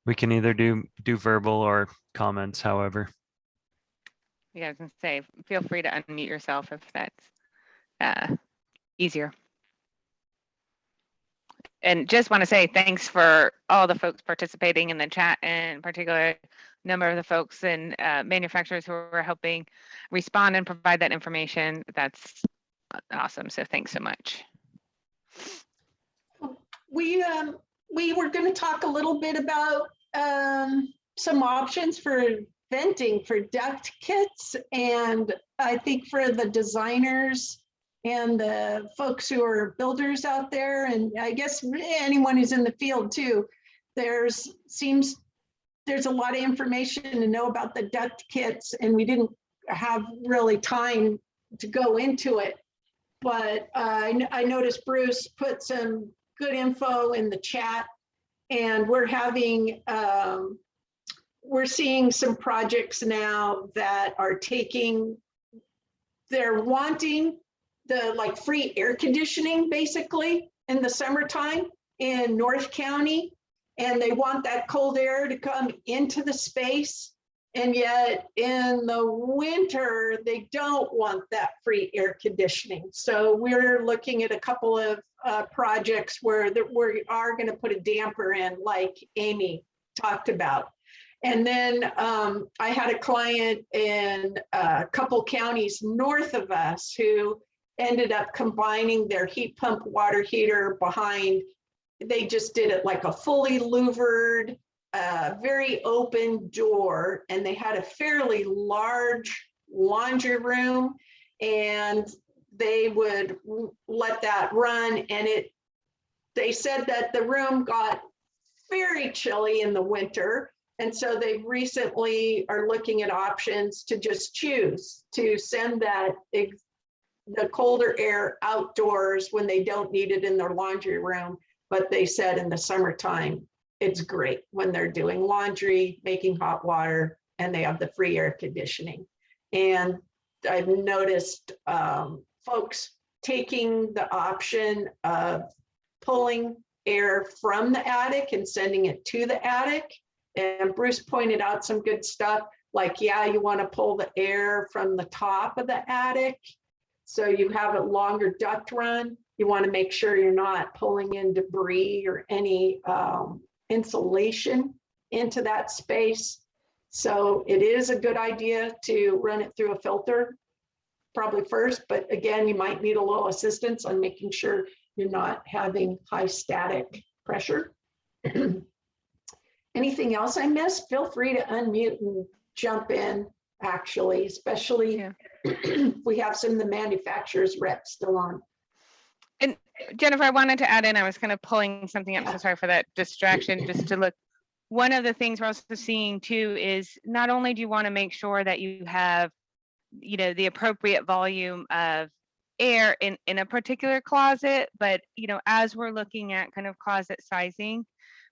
We can either do verbal or comments, however. Yeah, I was gonna say, feel free to unmute yourself if that's easier. And just want to say thanks for all the folks participating in the chat, and in particular, number of the folks and manufacturers who are helping respond and provide that information. That's awesome. So thanks so much. We were going to talk a little bit about some options for venting for duct kits, and I think for the designers and the folks who are builders out there, and I guess anyone who's in the field too, there's a lot of information to know about the duct kits, and we didn't have really time to go into it. But I noticed Bruce put some good info in the chat, and we're seeing some projects now that are they're wanting the free air conditioning basically in the summertime in North County, and they want that cold air to come into the space, and yet in the winter they don't want that free air conditioning. So we're looking at a couple of projects where we are going to put a damper in, like Amy talked about. And then I had a client in a couple counties north of us who ended up combining their heat pump water heater behind. They just did it like a fully louvered, very open door, and they had a fairly large laundry room, and they would let that run, and they said that the room got very chilly in the winter. And so they recently are looking at options to just choose to send the colder air outdoors when they don't need it in their laundry room. But they said in the summertime, it's great when they're doing laundry, making hot water, and they have the free air conditioning. And I've noticed folks taking the option of pulling air from the attic and sending it to the attic. And Bruce pointed out some good stuff, like, yeah, you want to pull the air from the top of the attic, so you have a longer duct run. You want to make sure you're not pulling in debris or any insulation into that space. So it is a good idea to run it through a filter probably first, but again, you might need a little assistance on making sure you're not having high static pressure. Anything else I missed? Feel free to unmute and jump in, actually, especially if we have some of the manufacturer's reps still on. And Jennifer, I wanted to add in, I was kind of pulling something up, so sorry for that distraction, just to look. One of the things we're also seeing too is not only do you want to make sure that you have, the appropriate volume of air in a particular closet, but as we're looking at kind of closet sizing,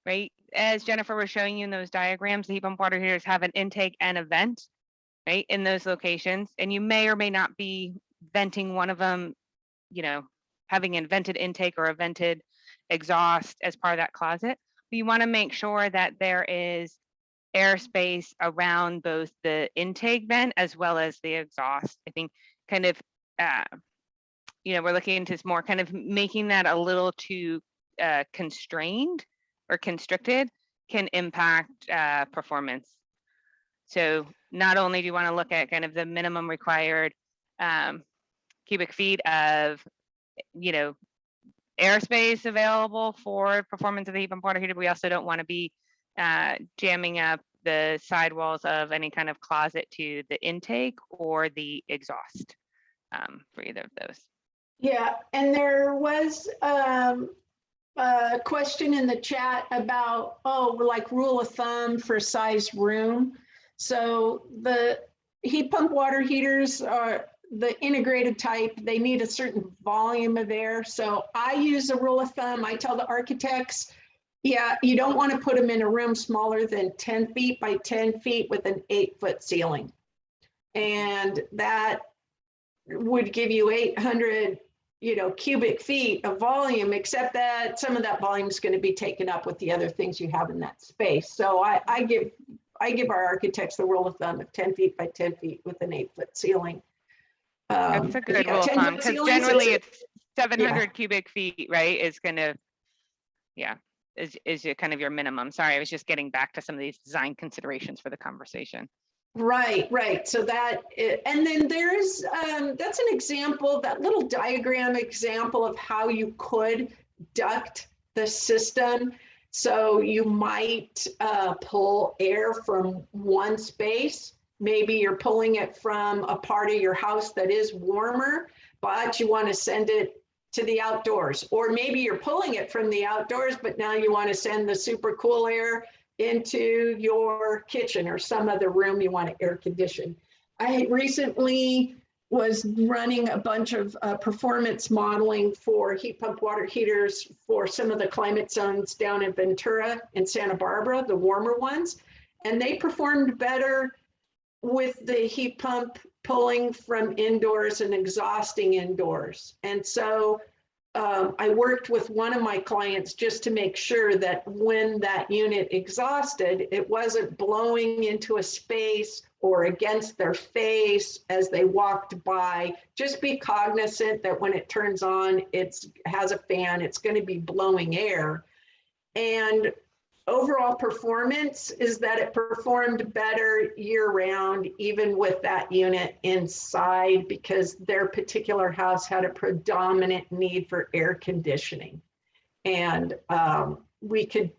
right, as Jennifer was showing you in those diagrams, the heat pump water heaters have an intake and a vent, right, in those locations, and you may or may not be venting one of them, having a vented intake or a vented exhaust as part of that closet. But you want to make sure that there is airspace around both the intake vent as well as the exhaust. I think kind of we're looking into more kind of making that a little too constrained or constricted can impact performance. So not only do you want to look at kind of the minimum required cubic feet of airspace available for performance of the heat pump water heater, we also don't want to be jamming up the sidewalls of any kind of closet to the intake or the exhaust for either of those. Yeah, and there was a question in the chat about, like rule of thumb for size room. So the heat pump water heaters are the integrated type. They need a certain volume of air. So I use a rule of thumb. I tell the architects, yeah, you don't want to put them in a room smaller than 10 feet by 10 feet with an 8-foot ceiling. And that would give you 800 cubic feet of volume, except that some of that volume is going to be taken up with the other things you have in that space. So I give our architects the rule of thumb of 10 feet by 10 feet with an 8-foot ceiling. That's a good rule of thumb, because generally it's 700 cubic feet, right? Is kind of, is kind of your minimum. Sorry, I was just getting back to some of these design considerations for the conversation. Right. So that, and then there's, that's an example, that little diagram example of how you could duct the system. So you might pull air from one space. Maybe you're pulling it from a part of your house that is warmer, but you want to send it to the outdoors. Or maybe you're pulling it from the outdoors, but now you want to send the super cool air into your kitchen or some other room you want to air condition. I recently was running a bunch of performance modeling for heat pump water heaters for some of the climate zones down in Ventura and Santa Barbara, the warmer ones, and they performed better with the heat pump pulling from indoors and exhausting indoors. And so I worked with one of my clients just to make sure that when that unit exhausted, it wasn't blowing into a space or against their face as they walked by. Just be cognizant that when it turns on, it has a fan, it's going to be blowing air. And overall performance is that it performed better year round, even with that unit inside, because their particular house had a predominant need for air conditioning. And we could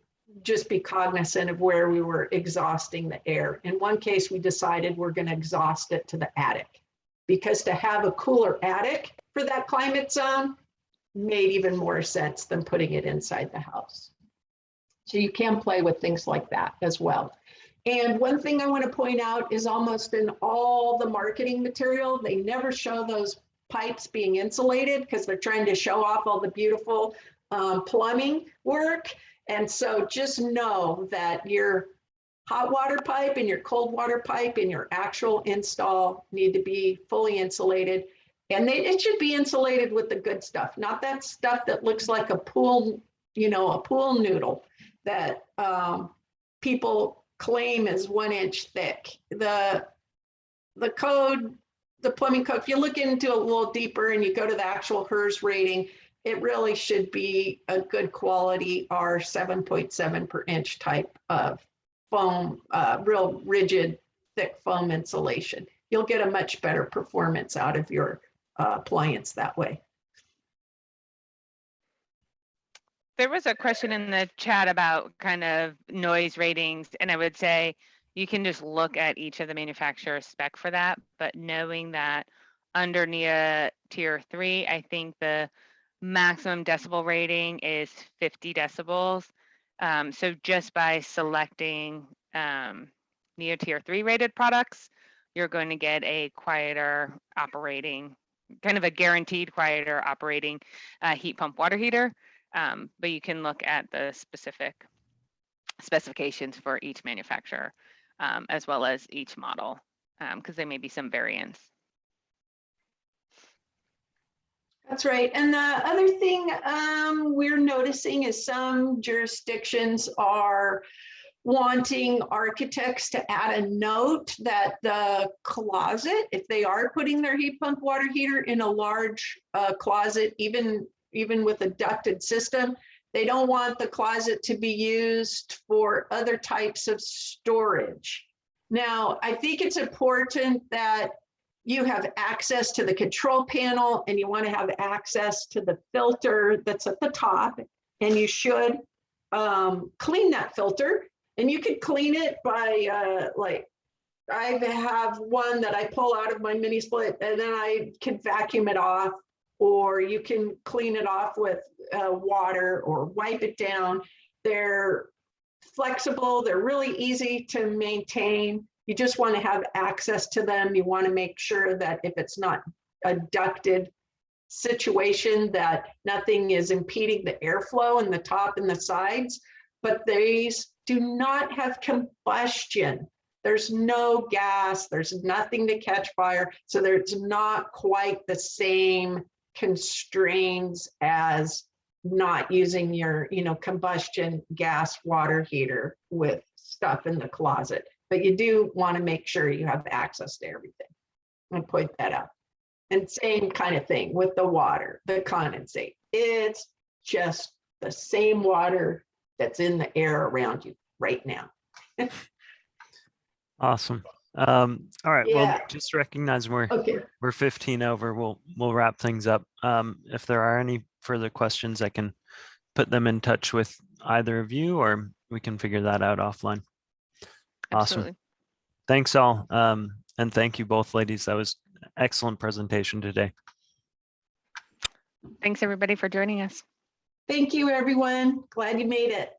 just be cognizant of where we were exhausting the air. In one case, we decided we're going to exhaust it to the attic, because to have a cooler attic for that climate zone made even more sense than putting it inside the house. So you can play with things like that as well. And one thing I want to point out is almost in all the marketing material, they never show those pipes being insulated because they're trying to show off all the beautiful plumbing work. And so just know that your hot water pipe and your cold water pipe and your actual install need to be fully insulated. And it should be insulated with the good stuff, not that stuff that looks like a pool, a pool noodle that people claim is 1 inch thick. The code, the plumbing code, if you look into a little deeper and you go to the actual HERS rating, it really should be a good quality R 7.7 per inch type of foam, real rigid, thick foam insulation. You'll get a much better performance out of your appliance that way. There was a question in the chat about kind of noise ratings, and I would say you can just look at each of the manufacturer's spec for that, but knowing that under NEA tier 3, I think the maximum decibel rating is 50 decibels. So just by selecting NEA tier 3 rated products, you're going to get a quieter operating, kind of a guaranteed quieter operating heat pump water heater. But you can look at the specific specifications for each manufacturer, as well as each model, because there may be some variance. That's right. And the other thing we're noticing is some jurisdictions are wanting architects to add a note that the closet, if they are putting their heat pump water heater in a large closet, even with a ducted system, they don't want the closet to be used for other types of storage. Now, I think it's important that you have access to the control panel and you want to have access to the filter that's at the top, and you should clean that filter. And you could clean it by like, I have one that I pull out of my mini split and then I can vacuum it off, or you can clean it off with water or wipe it down. They're flexible, they're really easy to maintain. You just want to have access to them. You want to make sure that if it's not a ducted situation, that nothing is impeding the airflow in the top and the sides. But these do not have combustion. There's no gas, there's nothing to catch fire. So there's not quite the same constraints as not using your, combustion gas water heater with stuff in the closet. But you do want to make sure you have access to everything. I'm gonna point that out. And same kind of thing with the water, the condensate. It's just the same water that's in the air around you right now. Awesome. All right. Yeah. Well, just recognize we're 15 over. We'll wrap things up. If there are any further questions, I can put them in touch with either of you, or we can figure that out offline. Absolutely. Awesome. Thanks all. And thank you both, ladies. That was an excellent presentation today. Thanks everybody for joining us. Thank you, everyone. Glad you made it.